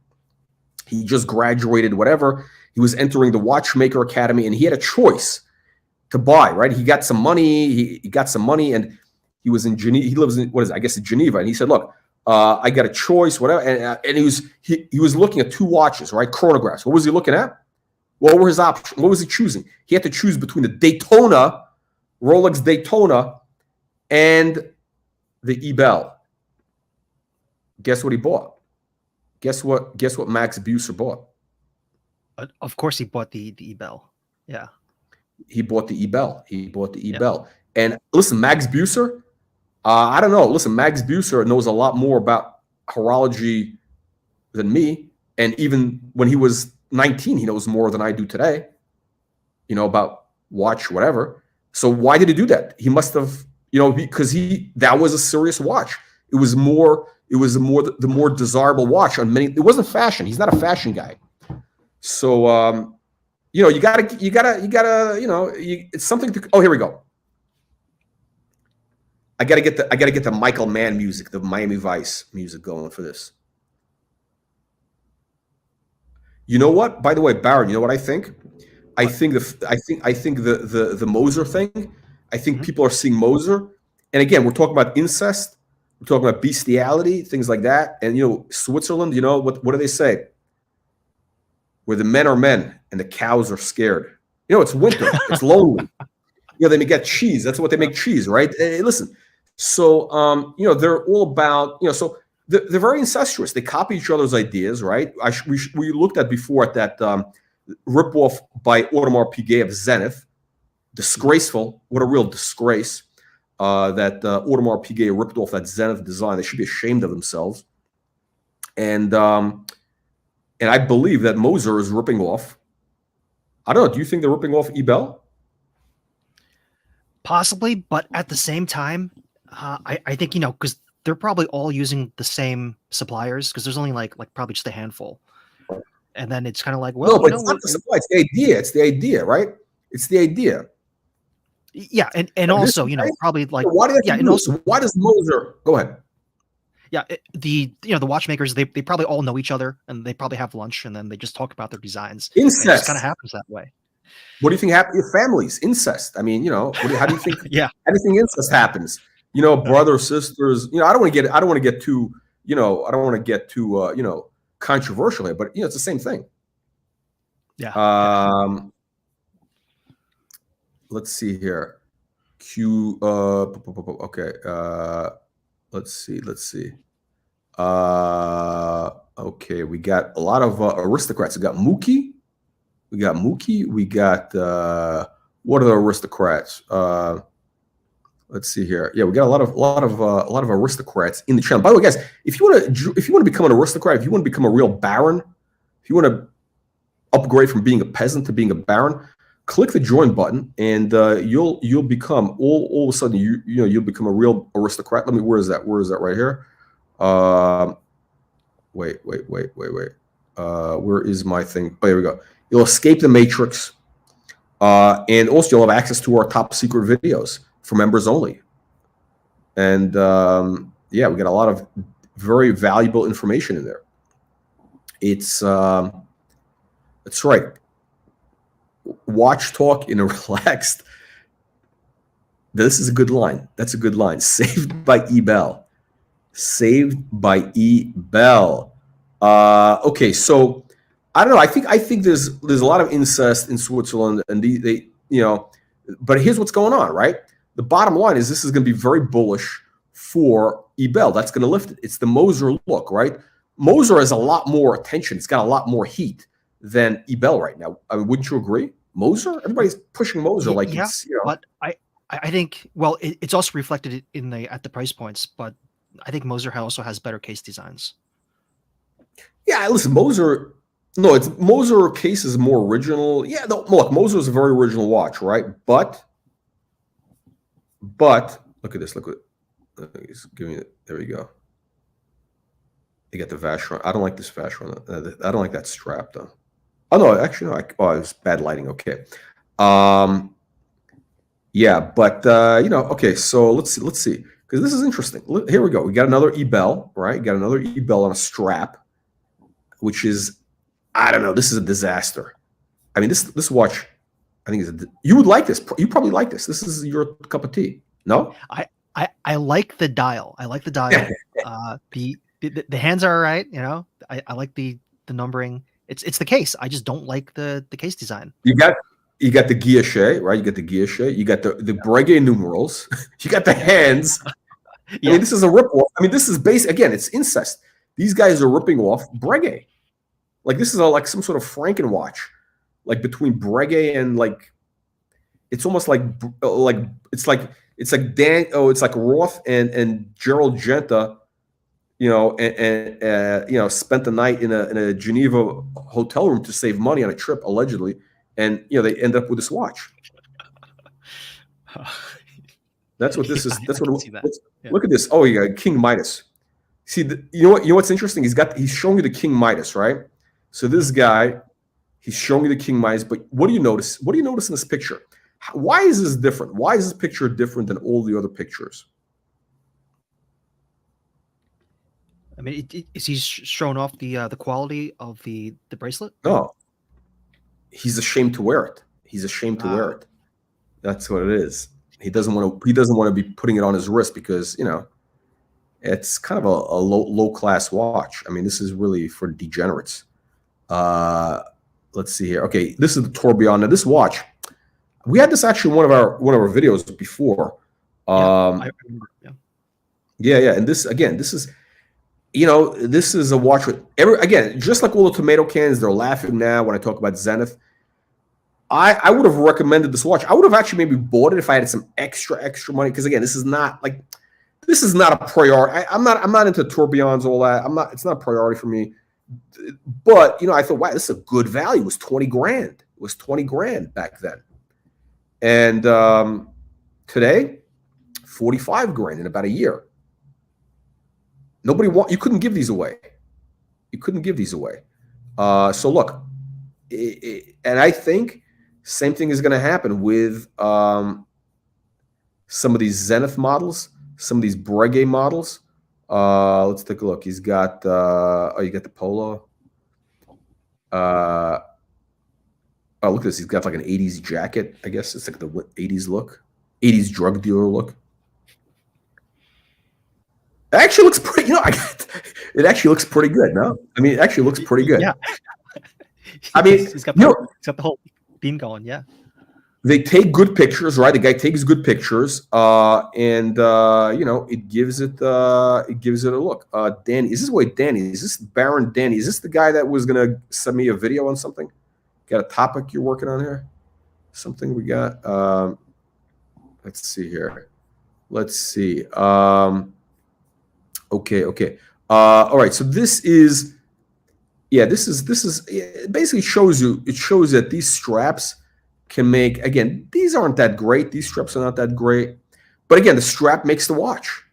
Speaker 1: he just graduated, whatever. He was entering the Watchmaker Academy and he had a choice to buy, right? He got some money. He got some money and he was in Geneva. He lives in, I guess, in Geneva. And he said, look, I got a choice, whatever. And he was looking at two watches, right? Chronographs. What was he looking at? What were his options? What was he choosing? He had to choose between the Daytona, Rolex Daytona, and the Ebel. Guess what he bought? Guess what Max Buser bought?
Speaker 2: Of course he bought the Ebel. Yeah.
Speaker 1: He bought the Ebel. Yeah. And listen, Max Buser, I don't know. Listen, Max Buser knows a lot more about horology than me. And even when he was 19, he knows more than I do today, about watch, whatever. So why did he do that? He must have, because that was a serious watch. It was the more desirable watch on many. It wasn't fashion. He's not a fashion guy. So, you gotta, it's something to, oh, here we go. I gotta get the Michael Mann music, the Miami Vice music going for this. You know what? By the way, Baron, you know what I think? I think the Moser thing. I think people are seeing Moser, and again, we're talking about incest, we're talking about bestiality, things like that. And Switzerland, what do they say? Where the men are men and the cows are scared. It's winter, it's lonely. They get cheese. That's what they make cheese, right? Hey, listen. So they're all about so they're very incestuous. They copy each other's ideas, right? We looked at before at that ripoff by Audemars Piguet of Zenith. Disgraceful. What a real disgrace that Audemars Piguet ripped off that Zenith design. They should be ashamed of themselves. And I believe that Moser is ripping off. I don't know. Do you think they're ripping off Ebel?
Speaker 2: Possibly, but at the same time, I think because they're probably all using the same suppliers because there's only like probably just a handful, and then it's kind of like, well,
Speaker 1: no, but it's not the supply. It's the idea. It's the idea, right? It's the idea.
Speaker 2: Yeah, and also probably like
Speaker 1: why does Moser go ahead?
Speaker 2: Yeah, the watchmakers they probably all know each other and they probably have lunch and then they just talk about their designs.
Speaker 1: Incest.
Speaker 2: It just kind of happens that way.
Speaker 1: What do you think happens? Your families, incest. I mean, how do you think?
Speaker 2: Yeah,
Speaker 1: anything incest happens. Brothers, sisters. I don't want to get too. I don't want to get too. Controversial here, but it's the same thing.
Speaker 2: Yeah.
Speaker 1: Let's see here. Okay. Let's see. Okay, we got a lot of aristocrats. We got Mookie. We got what are the aristocrats? Let's see here. Yeah, we got a lot of aristocrats in the channel. By the way, guys, if you want to become an aristocrat, if you want to become a real baron, if you want to upgrade from being a peasant to being a baron, click the join button, and you'll become all of a sudden you'll become a real aristocrat. Where is that? Where is that? Right here. Wait. Where is my thing? Oh, here we go. You'll escape the matrix, and also you'll have access to our top secret videos for members only. And yeah, we got a lot of very valuable information in there. It's that's right. Watch talk in a relaxed. This is a good line. That's a good line. Saved by Ebel. Saved by Ebel. Okay, so I don't know. I think there's a lot of incest in Switzerland, and But here's what's going on, right? The bottom line is this is going to be very bullish for Ebel. That's going to lift it. It's the Moser look, right? Moser has a lot more attention. It's got a lot more heat than Ebel right now. I mean, wouldn't you agree? Moser? Everybody's pushing Moser like
Speaker 2: yeah,
Speaker 1: it's, you know.
Speaker 2: But I think, well, it's also reflected in at the price points, but I think Moser also has better case designs.
Speaker 1: Yeah, listen, Moser. No, it's Moser case is more original. Yeah, no, look, Moser is a very original watch, right? But look at this. Look at he's giving it. There we go. You got the Vacheron. I don't like this Vacheron. I don't like that strap though. Oh no, actually no. Oh, it's bad lighting. Okay. Yeah, but you know, okay. So let's see, because this is interesting. Here we go. We got another Ebel, right? Got another Ebel on a strap, which is, I don't know. This is a disaster. I mean, this watch, I think is you would like this. You probably like this. This is your cup of tea. No?
Speaker 2: I like the dial. I like the dial. The hands are all right. You know, I like the numbering. It's the case. I just don't like the case design.
Speaker 1: You got the guilloche, right? You got the guilloche. You got the Breguet numerals. You got the hands. Yeah. I mean, this is a ripoff. I mean, this is again, it's incest. These guys are ripping off Breguet. Like this is like some sort of Frankenwatch, like between Breguet and like, it's almost like it's like Roth and Gerald Genta, you know, and you know, spent the night in a Geneva hotel room to save money on a trip allegedly, and you know they end up with this watch. That's what this is. That's what. Look at this. Oh, you got King Midas. See, you know what? You know what's interesting? He's showing you the King Midas, right? So this guy, he's showing you the King Midas. But what do you notice? What do you notice in this picture? Why is this different? Why is this picture different than all the other pictures?
Speaker 2: I mean, is he showing off the quality of the bracelet?
Speaker 1: No, he's ashamed to wear it. He's ashamed to wear it. That's what it is. He doesn't want to be putting it on his wrist because, you know, it's kind of a low class watch. I mean, this is really for degenerates. Let's see here. Okay, this is the Tourbillon. Now, this watch, we had this actually in one of our videos before. I remember. Yeah. And this is, you know, this is a watch with again, just like all the tomato cans, they're laughing now when I talk about Zenith. I would have recommended this watch. I would have actually maybe bought it if I had some extra money. Because again, this is not a priority. I'm not into tourbillons, all that. It's not a priority for me. But you know, I thought, wow, this is a good value. It was 20 grand. It was 20 grand back then. And today, 45 grand in about a year. You couldn't give these away. You couldn't give these away. So look, and I think same thing is going to happen with some of these Zenith models, some of these Breguet models. Let's take a look. He's got you got the Polo. Oh, look at this. He's got like an 80s jacket. I guess it's like the 80s look, 80s drug dealer look. It actually looks pretty. You know, it actually looks pretty good. No, I mean, it actually looks pretty good.
Speaker 2: Yeah.
Speaker 1: I mean,
Speaker 2: he's got the whole beam going. Yeah.
Speaker 1: They take good pictures, right? The guy takes good pictures, and you know, it gives it a look. Danny, is this Baron Danny? Is this the guy that was gonna send me a video on something? Got a topic you're working on here? Something we got? Let's see here. Let's see. Okay. All right. So this is, yeah, this is it basically shows you. It shows that these straps can make, again, these aren't that great. These straps are not that great, but again, the strap makes the watch.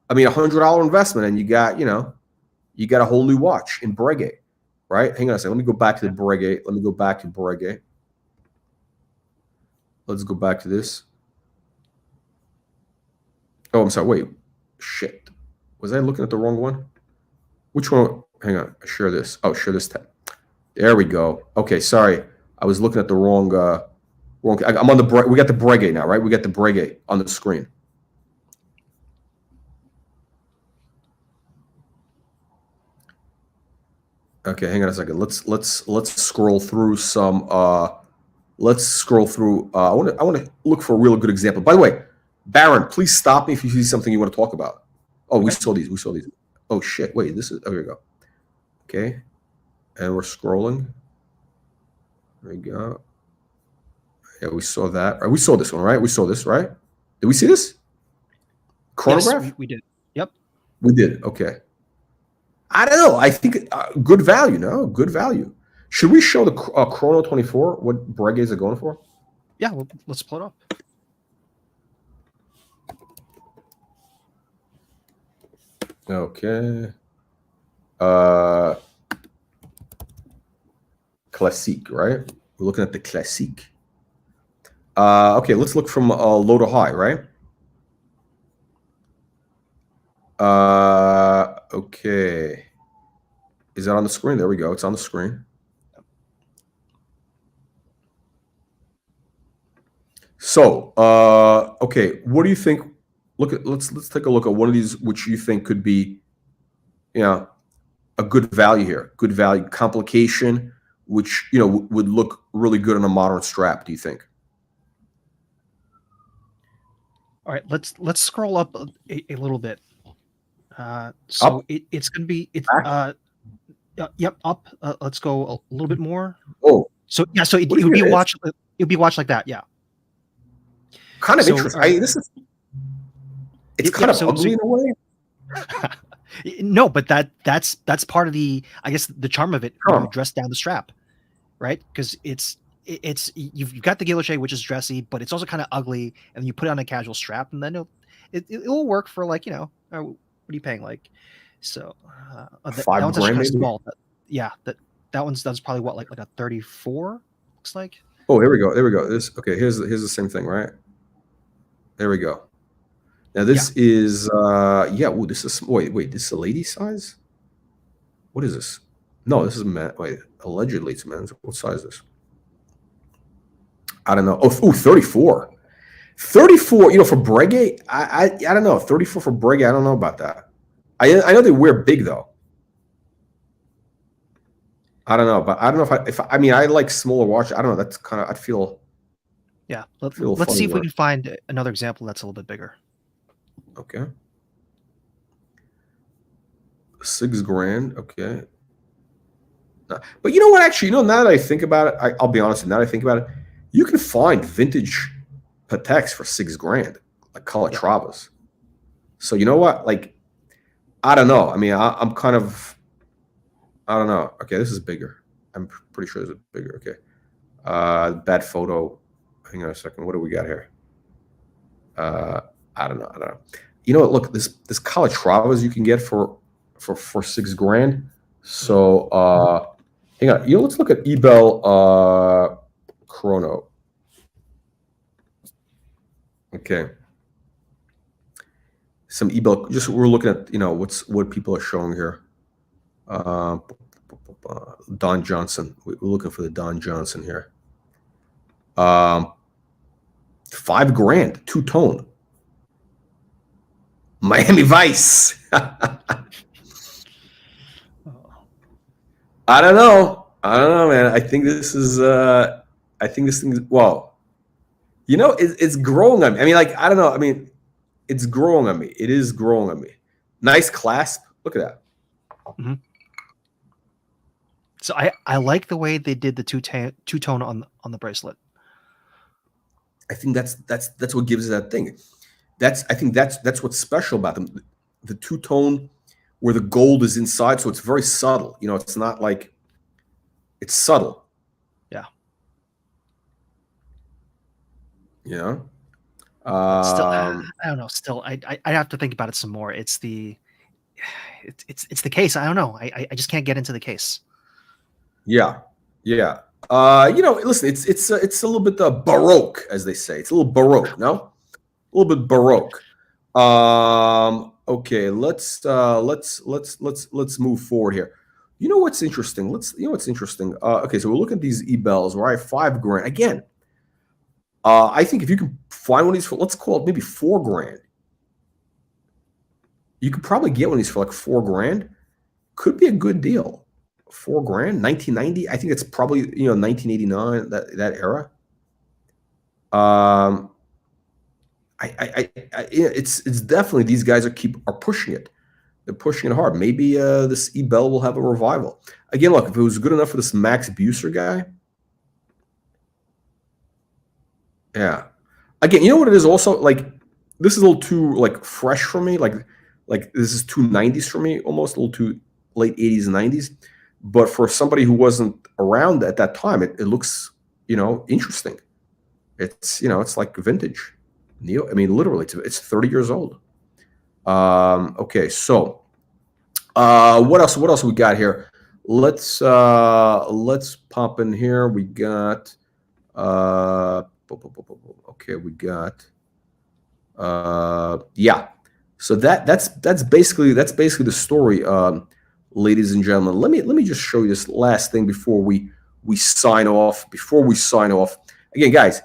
Speaker 1: I mean, $100 investment, and you got a whole new watch in Breguet, right? Hang on a second. Let me go back to the Breguet. Let me go back to Breguet. Let's go back to this. Oh, I'm sorry. Wait, shit. Was I looking at the wrong one? Which one? Hang on. Share this. Oh, share this tab. There we go. Okay, sorry. I was looking at the wrong. I'm on the. We got the Breguet now, right? We got the Breguet on the screen. Okay, hang on a second. Let's scroll through some Let's scroll through. I want to look for a real good example. By the way, Baron, please stop me if you see something you want to talk about. Oh, we saw these. We saw these. Oh shit! Wait, this is. Oh, here we go. Okay, and we're scrolling. There we go. Yeah, we saw that. Right, we saw this one, right? We saw this, right? Did we see this? Chronograph?
Speaker 2: Yes, we did. Yep.
Speaker 1: We did. Okay. I don't know. I think good value. No, good value. Should we show the Chrono 24? What Breguets are going for?
Speaker 2: Yeah, well, let's pull it up.
Speaker 1: Okay. Classique, right? We're looking at the Classique. Okay, let's look from low to high, right? Okay. Is that on the screen? There we go. It's on the screen. So, okay, what do you think? Let's take a look at one of these which you think could be, a good value here. Good value complication, which would look really good on a modern strap. Do you think?
Speaker 2: All right, let's scroll up a little bit. So
Speaker 1: Up?
Speaker 2: it's going to be
Speaker 1: Back?
Speaker 2: yep, up. Let's go a little bit more.
Speaker 1: Oh,
Speaker 2: so yeah, so it
Speaker 1: what do you
Speaker 2: would be
Speaker 1: think it is?
Speaker 2: watched. It would be watched like that. Yeah.
Speaker 1: Kind of
Speaker 2: So,
Speaker 1: interesting.
Speaker 2: all right.
Speaker 1: It's kind of ugly in a way.
Speaker 2: No, but that's part of the, I guess, the charm of it.
Speaker 1: Huh.
Speaker 2: You dress down the strap, right? Because it's you've got the guilloche, which is dressy, but it's also kind of ugly, and you put it on a casual strap, and then it'll work for, like, what are you paying, like? So that one's actually kind of small. That's probably what, like a 34 looks like.
Speaker 1: Oh, here we go. There we go. Okay. Here's the same thing, right? There we go. Now this is yeah. Ooh, this is wait. This is a lady size. What is this? No, this is man. Wait, allegedly it's men's. What size is this? I don't know. Oh, 34. 34. For Breguet, I don't know. 34 for Breguet. I don't know about that. I know they wear big though. I don't know, but I don't know if I mean I like smaller watch. I don't know. That's kind of I feel.
Speaker 2: Yeah. Let's see if we can find another example that's a little bit bigger.
Speaker 1: Okay. $6,000. Okay. But you know what? Actually, now that I think about it, I'll be honest. Now that I think about it, you can find vintage Pateks for $6,000, like Calatravas. So you know what? Like, I don't know. I mean, I'm kind of, I don't know. Okay, this is bigger. I'm pretty sure this is bigger. Okay. Bad photo. Hang on a second. What do we got here? I don't know. You know what? Look, this Calatravas you can get for $6,000. So hang on. Let's look at Ebel Chrono. Okay. Some Ebel. Just we're looking at what people are showing here. Don Johnson. We're looking for the Don Johnson here. $5,000, two-tone. Miami Vice. I don't know, man. I think this is. I think this thing is. Well, it's growing on me. I mean, like, I don't know. I mean, it's growing on me. It is growing on me. Nice clasp. Look at that.
Speaker 2: Mm-hmm. So I like the way they did the two-tone on the bracelet.
Speaker 1: I think that's what gives it that thing. I think that's what's special about them. The two-tone where the gold is inside, so it's very subtle. It's not like it's subtle.
Speaker 2: Yeah.
Speaker 1: Still,
Speaker 2: I don't know. Still, I have to think about it some more. It's the case. I don't know. I just can't get into the case.
Speaker 1: Yeah. Listen, it's a little bit baroque, as they say. It's a little baroque, no? A little bit baroque. Okay, let's move forward here. You know what's interesting? Okay, so we're looking at these Ebels, right? $5,000 again. I think if you can find one of these for, let's call it maybe $4,000. You could probably get one of these for like $4,000. Could be a good deal. $4,000, 1990. I think it's probably 1989, that era. It's definitely, these guys are pushing it. They're pushing it hard. Maybe this Ebel will have a revival again. Look, if it was good enough for this Max Buser guy, yeah. Again, you know what it is also, like, this is a little too like fresh for me. Like this is 290s for me, almost a little too late 80s and 90s. But for somebody who wasn't around at that time, it looks, interesting. It's, it's like vintage. I mean, literally, it's 30 years old. Okay, so what else we got here? Let's pop in here. We got okay, we got yeah. So that's basically the story, ladies and gentlemen. Let me just show you this last thing before we sign off. Again, guys,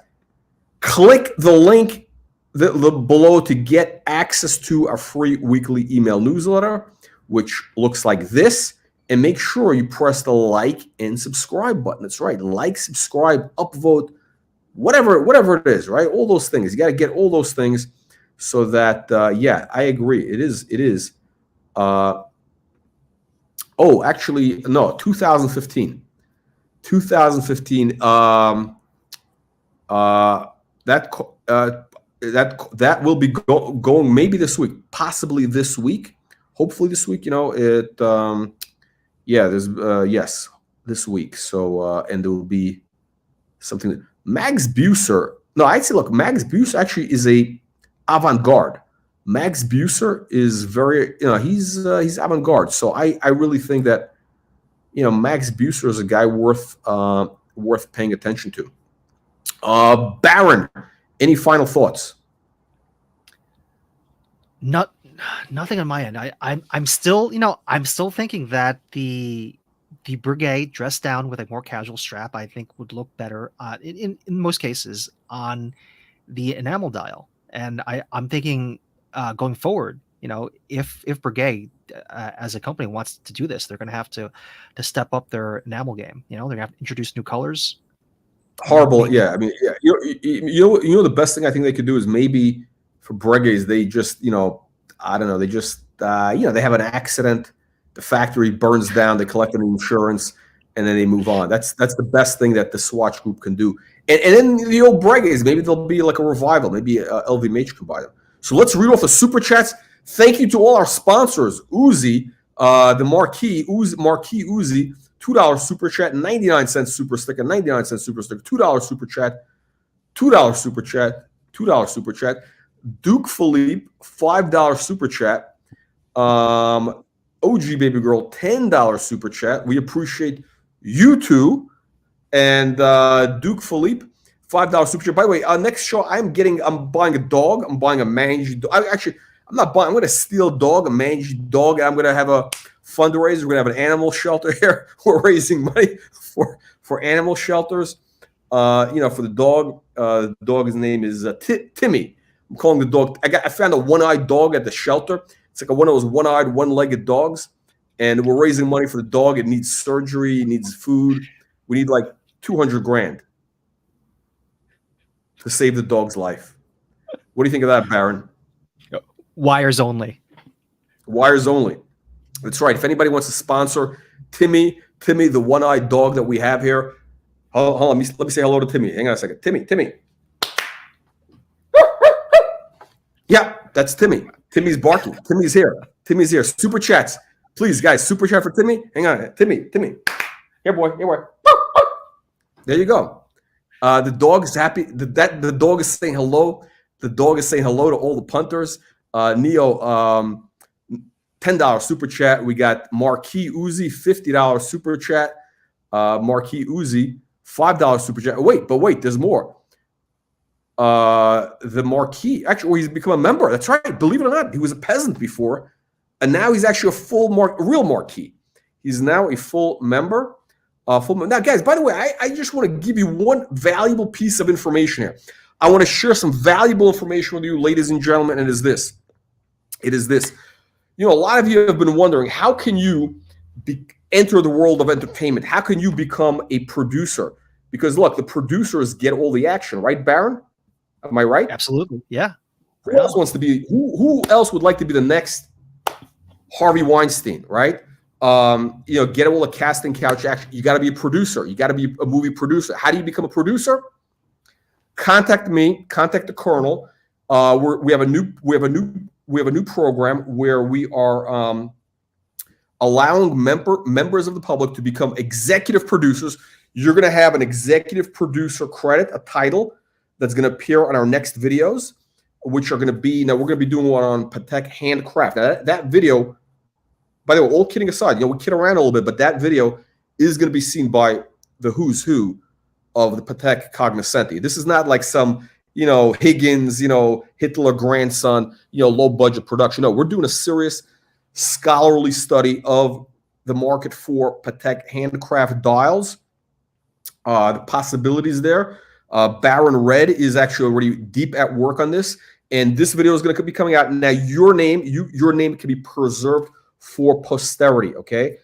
Speaker 1: click the link below to get access to our free weekly email newsletter, which looks like this. And make sure you press the like and subscribe button. That's right, like, subscribe, upvote, whatever it is, right? All those things. You got to get all those things so that yeah, I agree. It is. Oh, actually, no, 2015. 2015. That will be going maybe this week, possibly this week, hopefully this week. Yeah, there's yes, this week. So and there will be something. Max Buser. No, I'd say, look, Max Buser actually is a avant-garde. Max Buser is very, he's avant-garde. So I really think that, Max Buser is a guy worth paying attention to. Baron, any final thoughts?
Speaker 2: Nothing on my end. I'm still, I'm still thinking that the Breguet dressed down with a more casual strap, I think, would look better in most cases on the enamel dial. And I'm thinking going forward, if Breguet as a company wants to do this, they're going to have to step up their enamel game. They're going to have to introduce new colors.
Speaker 1: Horrible, yeah. I mean, yeah. You know, the best thing I think they could do is maybe for Breguets, they just, I don't know, they just, they have an accident. The factory burns down, they collect an insurance, and then they move on. That's the best thing that the Swatch Group can do. And then the old Breguets, maybe there'll be like a revival. Maybe LVMH can buy them. So let's read off the super chats. Thank you to all our sponsors. Uzi, the Marquee Uzi, $2 super chat, 99-cent super sticker, 99-cent super sticker, $2 super chat, $2 super chat, $2 super chat. Duke Philippe, $5 super chat. OG Baby Girl, $10 super chat. We appreciate you two. And Duke Philippe, $5 super chat. By the way, next show, I'm buying a dog. I'm buying a mangy dog. I'm not buying. I'm going to steal a dog, a mangy dog, and I'm going to have a fundraiser. We're going to have an animal shelter here. We're raising money for animal shelters. For the dog. The dog's name is Timmy. I'm calling the dog. I found a one-eyed dog at the shelter. It's like one of those one-eyed, one-legged dogs, and we're raising money for the dog. It needs surgery. It needs food. We need like $200,000 to save the dog's life. What do you think of that, Baron?
Speaker 2: Wires only.
Speaker 1: Wires only. That's right. If anybody wants to sponsor Timmy, the one-eyed dog that we have here. Hold on. Let me say hello to Timmy. Hang on a second. Timmy. Yeah, that's Timmy. Timmy's barking. Timmy's here. Super chats. Please, guys, super chat for Timmy. Hang on. Timmy. Here, boy. There you go. The dog is happy. The dog is saying hello. The dog is saying hello to all the punters. Neo, $10 super chat. We got Marquee Uzi, $50 super chat. Marquee Uzi, $5 super chat. Wait, there's more. The Marquee, actually, he's become a member. That's right. Believe it or not, he was a peasant before, and now he's actually a real Marquee. He's now a full member. Now, guys, by the way, I just want to give you one valuable piece of information here. I want to share some valuable information with you, ladies and gentlemen, and it is this. A lot of you have been wondering, how can you enter the world of entertainment? How can you become a producer? Because, look, the producers get all the action, right, Baron? Am I right?
Speaker 2: Absolutely. Yeah.
Speaker 1: Who else wants to be? Who else would like to be the next Harvey Weinstein? Right? Get all the casting couch action. You got to be a producer. You got to be a movie producer. How do you become a producer? Contact me. Contact the Colonel. We have a new program where we are allowing members of the public to become executive producers. You're going to have an executive producer credit, a title that's going to appear on our next videos, which are going to be, now we're going to be doing one on Patek handcraft. Now that video, by the way, all kidding aside, we kid around a little bit, but that video is going to be seen by the who's who of the Patek cognoscenti. This is not like some, Higgins, Hitler grandson, low budget production. No, we're doing a serious scholarly study of the market for Patek handcraft dials, the possibilities there. Baron Red is actually already deep at work on this, and this video is going to be coming out. Now, your name can be preserved for posterity. Okay,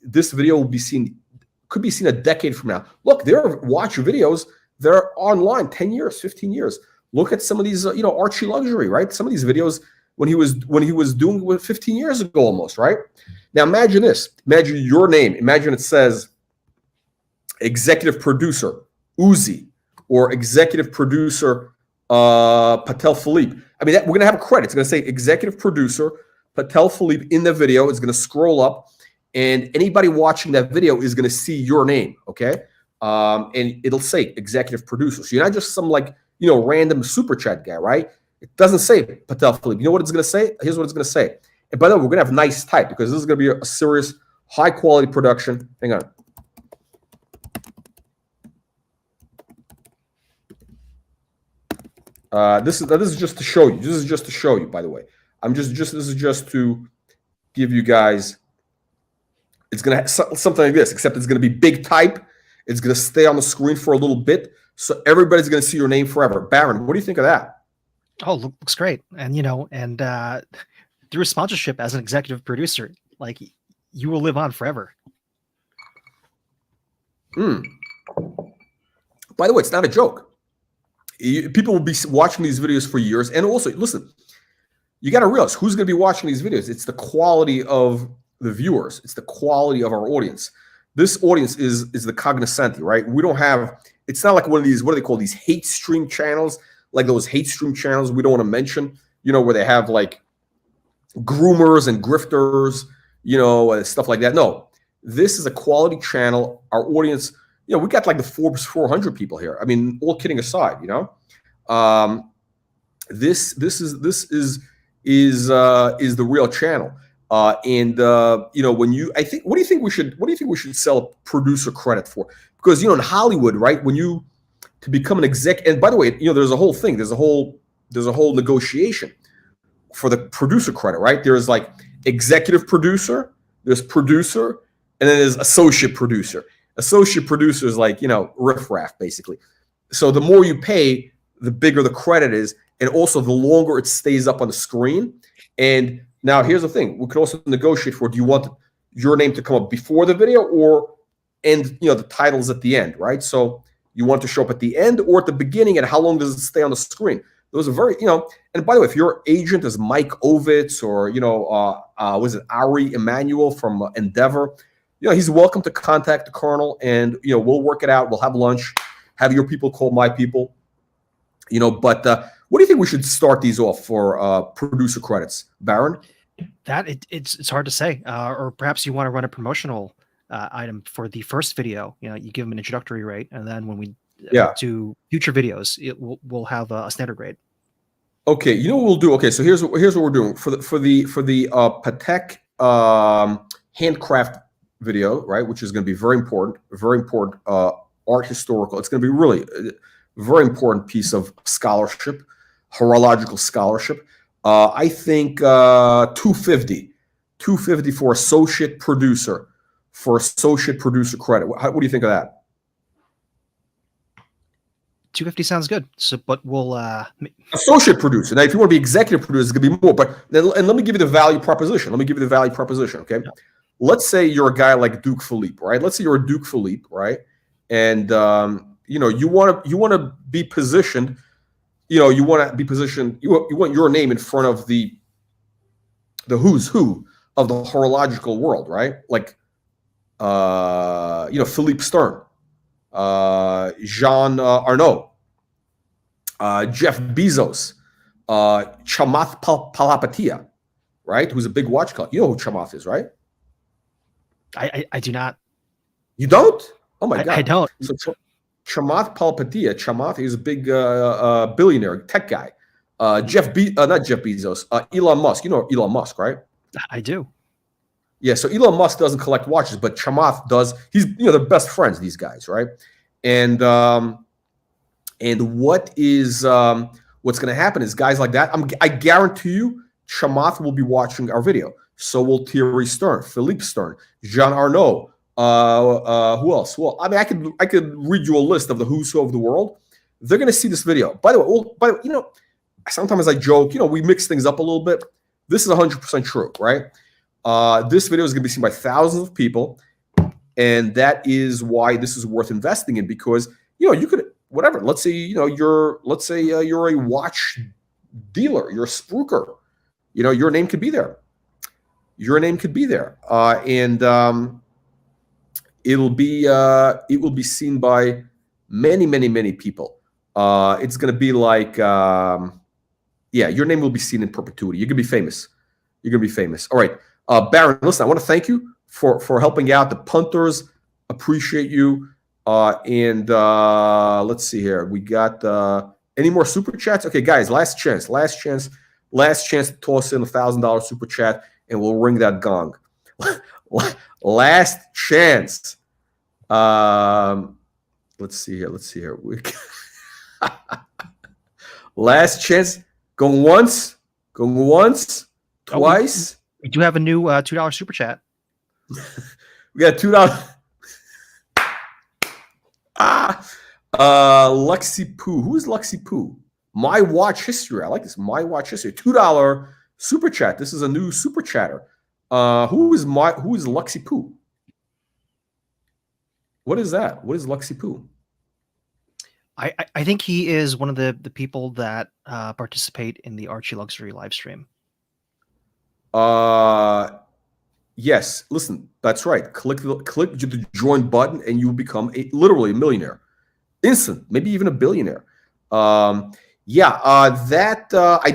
Speaker 1: this video will be could be seen a decade from now. Look, there are watch videos that are online 10 years, 15 years. Look at some of these, Archie Luxury, right? Some of these videos when he was doing it 15 years ago almost, right? Now imagine this. Imagine your name. Imagine it says executive producer Uzi or executive producer Patel Philippe. I mean, we're going to have a credit. It's going to say executive producer Patel Philippe in the video. It's going to scroll up, and anybody watching that video is going to see your name, okay? And it'll say executive producer. So you're not just some random super chat guy, right? It doesn't say Patel Philippe. You know what it's going to say? Here's what it's going to say. And by the way, we're going to have nice type because this is going to be a serious, high quality production. Hang on. This is just to show you. This is just to show you, by the way. This is just to give you guys. It's going to have something like this, except it's going to be big type. It's going to stay on the screen for a little bit, so everybody's going to see your name forever. Baron, what do you think of that?
Speaker 2: Oh, looks great. And, through sponsorship as an executive producer, you will live on forever.
Speaker 1: By the way, it's not a joke. People will be watching these videos for years. And also, listen, you got to realize who's going to be watching these videos. It's the quality of the viewers. It's the quality of our audience. This audience is the cognoscenti, right? We don't have, it's not like one of these, what do they call these hate stream channels? Like those hate stream channels we don't want to mention, where they have like groomers and grifters, stuff like that. No, this is a quality channel. Our audience, we got like the Forbes 400 people here. I mean, all kidding aside, this is the real channel. When what do you think we should sell a producer credit for? Because, in Hollywood, right, to become an exec, and by the way, there's a whole thing, there's a whole negotiation for the producer credit, right? There's like executive producer, there's producer, and then there's associate producer. Associate producer is like, riffraff, basically. So the more you pay, the bigger the credit is, and also the longer it stays up on the screen. And now here's the thing. We could also negotiate for, do you want your name to come up before the video or end, the titles at the end, right? So you want to show up at the end or at the beginning, and how long does it stay on the screen? Those are very, and by the way, if your agent is Mike Ovitz or, was it Ari Emanuel from Endeavor, he's welcome to contact the Colonel, and, we'll work it out. We'll have lunch, have your people call my people, but what do you think we should start these off for producer credits, Baron?
Speaker 2: It's hard to say, or perhaps you want to run a promotional item for the first video. You give them an introductory rate, and then when we do future videos, we'll have a standard rate.
Speaker 1: Okay, what we'll do. Okay, so here's what we're doing for the Patek handcraft video, right? Which is going to be very important art historical. It's going to be really a very important piece of scholarship, horological scholarship. I think $250 for associate producer credit. What do you think of that?
Speaker 2: $250 sounds good. So, but we'll
Speaker 1: associate producer. Now, if you want to be executive producer, it's going to be more. But and let me give you the value proposition. Okay. Yeah. Let's say you're a guy like Duke Philippe, right? Let's say you're a Duke Philippe, right? And you want to be positioned you want to be positioned. You want your name in front of the who's who of the horological world, right? Like, Philippe Stern, Jean Arnaud, Jeff Bezos, Chamath Palihapitiya, right? Who's a big watch collector. You know who Chamath is, right?
Speaker 2: I do not.
Speaker 1: You don't? Oh my God.
Speaker 2: I don't.
Speaker 1: So Chamath Palihapitiya. Chamath is a big billionaire tech guy. Not Jeff Bezos. Elon Musk. You know Elon Musk, right?
Speaker 2: I do. Yeah.
Speaker 1: So Elon Musk doesn't collect watches, but Chamath does. He's they're best friends. These guys, right? And what is what's going to happen is guys like that. I guarantee you, Chamath will be watching our video. So will Thierry Stern, Philippe Stern, Jean Arnaud. Who else? Well, I mean, I could read you a list of the who's who of the world. They're going to see this video. By the way, sometimes I joke. We mix things up a little bit. This is 100% true, right? This video is going to be seen by thousands of people, and that is why this is worth investing in, because you could, whatever. Let's say you're a watch dealer, you're a spruiker. Your name could be there. Your name could be there, and it will be seen by many, many, many people. It's going to be like, your name will be seen in perpetuity. You're going to be famous. You're going to be famous. All right, Baron. Listen, I want to thank you for helping out the punters. Appreciate you. And let's see here. We got any more super chats? Okay, guys, last chance to toss in $1,000 super chat, and we'll ring that gong. Last chance. Let's see here. Last chance. Going once. Twice.
Speaker 2: We do have a new $2 super chat.
Speaker 1: We got $2. Lexi Poo. Who is Lexi Poo? My Watch History. I like this. My Watch History. $2 super chat. This is a new super chatter. Who is Lexi Poo? What is that? What is Lexi Poo?
Speaker 2: I think he is one of the people that participate in the Archie Luxury live stream.
Speaker 1: Yes. Listen, that's right. Click the join button, and you become literally a millionaire, instant, maybe even a billionaire. I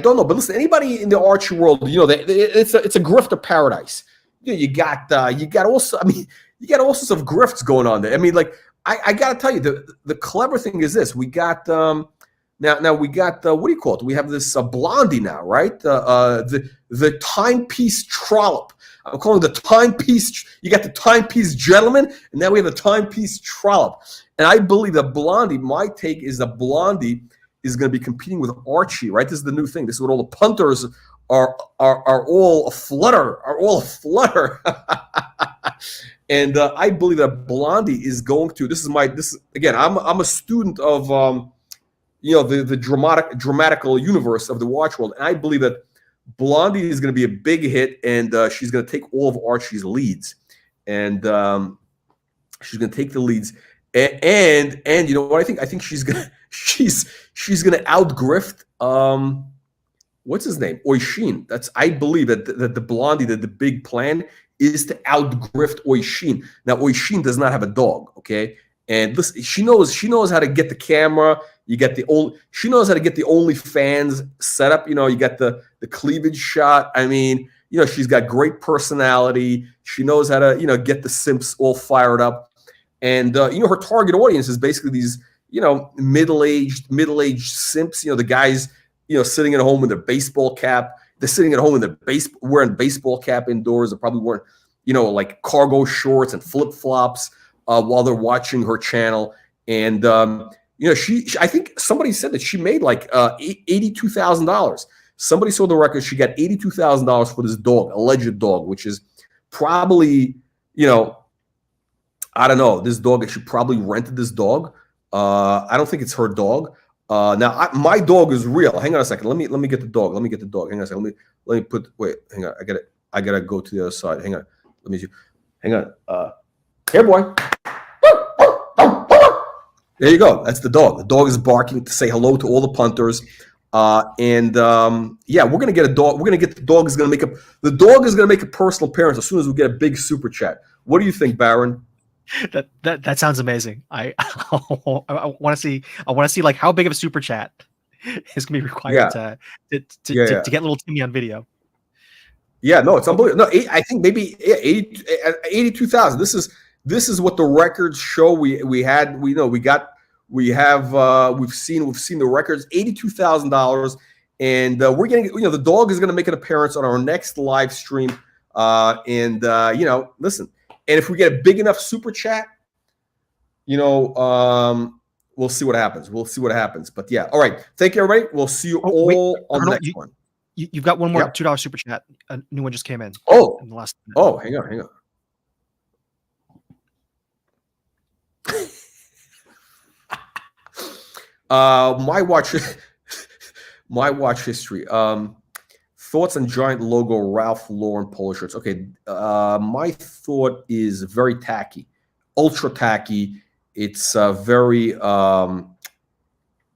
Speaker 1: don't know, but listen, anybody in the Archie world, it's a grifter paradise. You got all sorts of grifts going on there. I mean, like, I got to tell you, the clever thing is this: we got now we got what do you call it? We have this Blondie now, right? The timepiece trollop. I'm calling it the timepiece. You got the timepiece gentleman, and now we have the timepiece trollop. And I believe that Blondie. My take is that Blondie is going to be competing with Archie, right? This is the new thing. This is what all the punters are all aflutter. And I believe that Blondie is going to. This is again. I'm a student of the dramatical universe of the watch world, and I believe that Blondie is going to be a big hit, and she's going to take all of Archie's leads, and she's going to take the leads, and you know what I think? I think she's gonna outgrift what's his name? Oisin. I believe that the Blondie, that the big plan is to outgrift Oisin. Now Oisin does not have a dog, okay? And listen, she knows how to get the camera. She knows how to get the OnlyFans set up. You got the cleavage shot. I mean, she's got great personality. She knows how to, get the simps all fired up. And her target audience is basically these, middle-aged simps. The guys, sitting at home with their baseball cap. They're sitting at home wearing baseball cap indoors. They're probably wearing, like cargo shorts and flip-flops while they're watching her channel. And I think somebody said that she made like $82,000. Somebody saw the record. She got $82,000 for this dog, alleged dog, which is probably, I don't know. This dog, she probably rented this dog. I don't think it's her dog. Now my dog is real. Hang on a second. Let me get the dog. Hang on a second. Let me wait. Hang on. I gotta go to the other side. Hang on. Let me see. Hang on. Here, boy. There you go. That's the dog. The dog is barking to say hello to all the punters. Yeah, we're gonna get a dog. We're gonna get the dog is gonna make a personal appearance as soon as we get a big super chat. What do you think, Baron?
Speaker 2: That sounds amazing. I want to see. I want to see like how big of a super chat is going to be required
Speaker 1: Yeah.
Speaker 2: to get little Timmy on video.
Speaker 1: Yeah, no, it's unbelievable. No, I think maybe 82,000. This is what the records show. We've seen the records, $82,000, and we're getting. The dog is going to make an appearance on our next live stream. Listen, and if we get a big enough super chat, we'll see what happens. But yeah, all right. Thank you, everybody. We'll see you on the next one.
Speaker 2: You've got one more $2 super chat. A new one just came in.
Speaker 1: In
Speaker 2: the last minute.
Speaker 1: Oh, hang on. My watch history. Thoughts on giant logo Ralph Lauren polo shirts. Okay, my thought is very tacky, ultra tacky. It's very,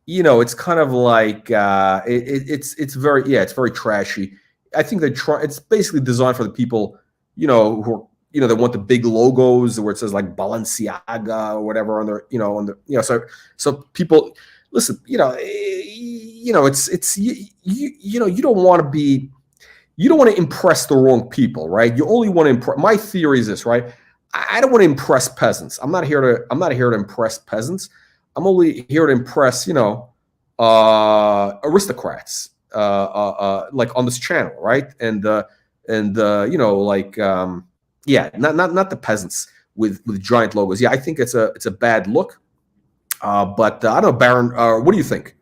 Speaker 1: it's kind of like it's very trashy. I think it's basically designed for the people, who are, they want the big logos where it says like Balenciaga or whatever on their, so people listen, you don't want to impress the wrong people, right? You only want to impress. My theory is this, right? I don't want to impress peasants. I'm not here to impress peasants. I'm only here to impress, aristocrats, like on this channel, right? Not the peasants with giant logos. Yeah, I think it's a bad look. But I don't know, Baron. What do you think?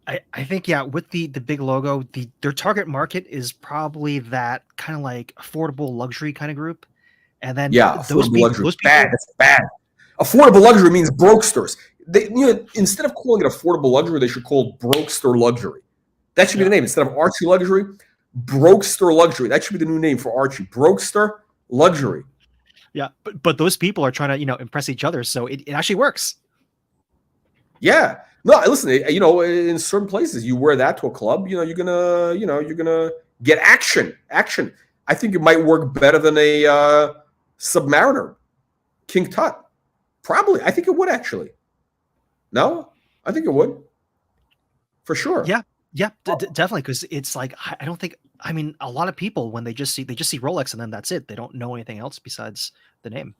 Speaker 2: I think with the big logo, their target market is probably that kind of like affordable luxury kind of group. And then those people,
Speaker 1: that's bad. Affordable luxury means brokesters. Instead of calling it affordable luxury, they should call it brokester luxury. That should be the name. Instead of Archie luxury, brokester luxury. That should be the new name for Archie. Brokester luxury.
Speaker 2: Yeah, but those people are trying to impress each other, so it actually works.
Speaker 1: Yeah. No, listen. In certain places, you wear that to a club. You're gonna get action. Action. I think it might work better than a Submariner, King Tut. Probably. I think it would actually. No, I think it would. For sure.
Speaker 2: Yeah. Definitely. Because it's like I don't think. I mean, a lot of people when they just see Rolex and then that's it. They don't know anything else besides the name.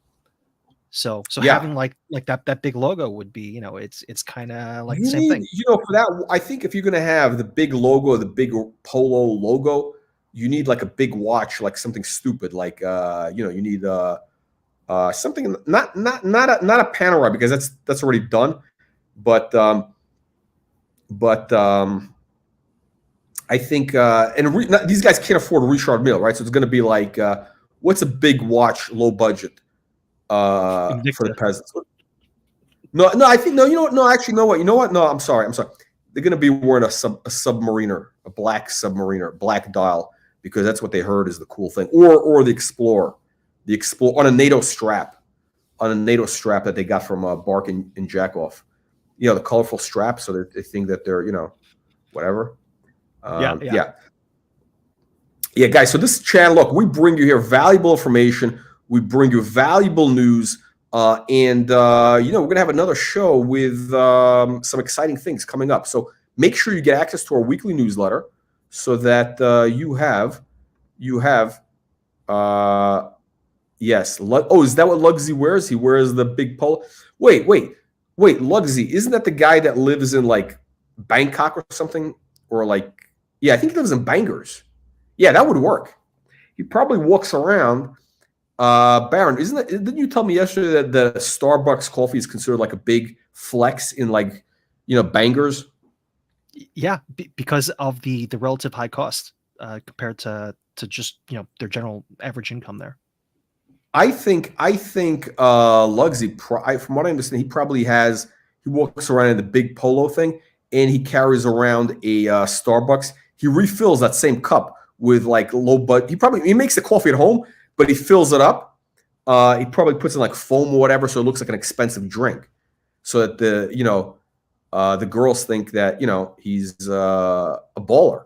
Speaker 2: So having like that big logo would be, it's kind of like the same thing.
Speaker 1: For that, I think if you're gonna have the big logo, the big polo logo, you need like a big watch, like something stupid, like you need something not a Panerai because that's already done, but I think these guys can't afford a Richard Mille, right? So it's gonna be like what's a big watch, low budget for the peasants? No, I think no. Actually, you know what? No, I'm sorry. They're gonna be wearing a Submariner, a black Submariner, black dial, because that's what they heard is the cool thing, or the Explorer on a NATO strap, that they got from Bark and Jackoff. The colorful strap, so they think that they're whatever. Yeah, guys. So this channel, look, we bring you here valuable information. We bring you valuable news, and we're gonna have another show with some exciting things coming up. So make sure you get access to our weekly newsletter, so that you have. Yes. Oh, is that what Lugsy wears? He wears the big polo. Wait. Lugsy, isn't that the guy that lives in like Bangkok or something, or like? Yeah, I think he lives in Bangers. Yeah, that would work. He probably walks around. Baron, didn't you tell me yesterday that the Starbucks coffee is considered like a big flex in like, Bangers?
Speaker 2: Yeah, because of the relative high cost compared to just, their general average income there.
Speaker 1: I think Lugsy, from what I understand, he walks around in the big polo thing, and he carries around a Starbucks. He refills that same cup with like low budget. He makes the coffee at home, but he fills it up. He probably puts in like foam or whatever, so it looks like an expensive drink. so that the girls think that he's a baller.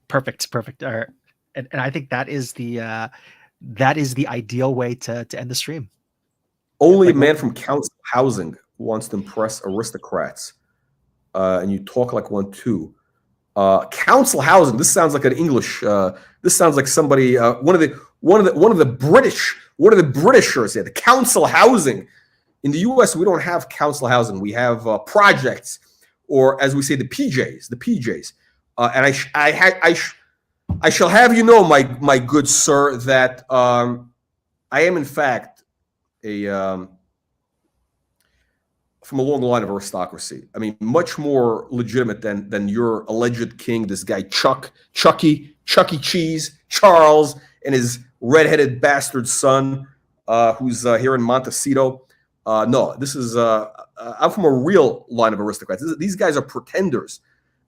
Speaker 2: Perfect. And I think that is the ideal way to end the stream.
Speaker 1: Only a man from council housing wants to impress aristocrats, and you talk like one too. Council housing. This sounds like an English. This sounds like somebody. One of the Britishers. Yeah, the council housing. In the U.S., we don't have council housing. We have projects, or as we say, the PJs. The PJs. And I shall have you know, my good sir, that I am in fact from a long line of aristocracy. I mean, much more legitimate than your alleged king, this guy Chuck E. Cheese, Charles, and his redheaded bastard son, who's here in Montecito. No, this is I'm from a real line of aristocrats. These guys are pretenders.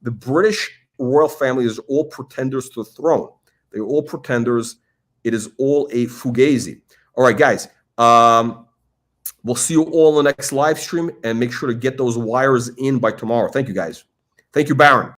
Speaker 1: The British royal family is all pretenders to the throne. They're all pretenders. It is all a fugazi. All right, guys. We'll see you all in the next live stream, and make sure to get those wires in by tomorrow. Thank you, guys. Thank you, Baron.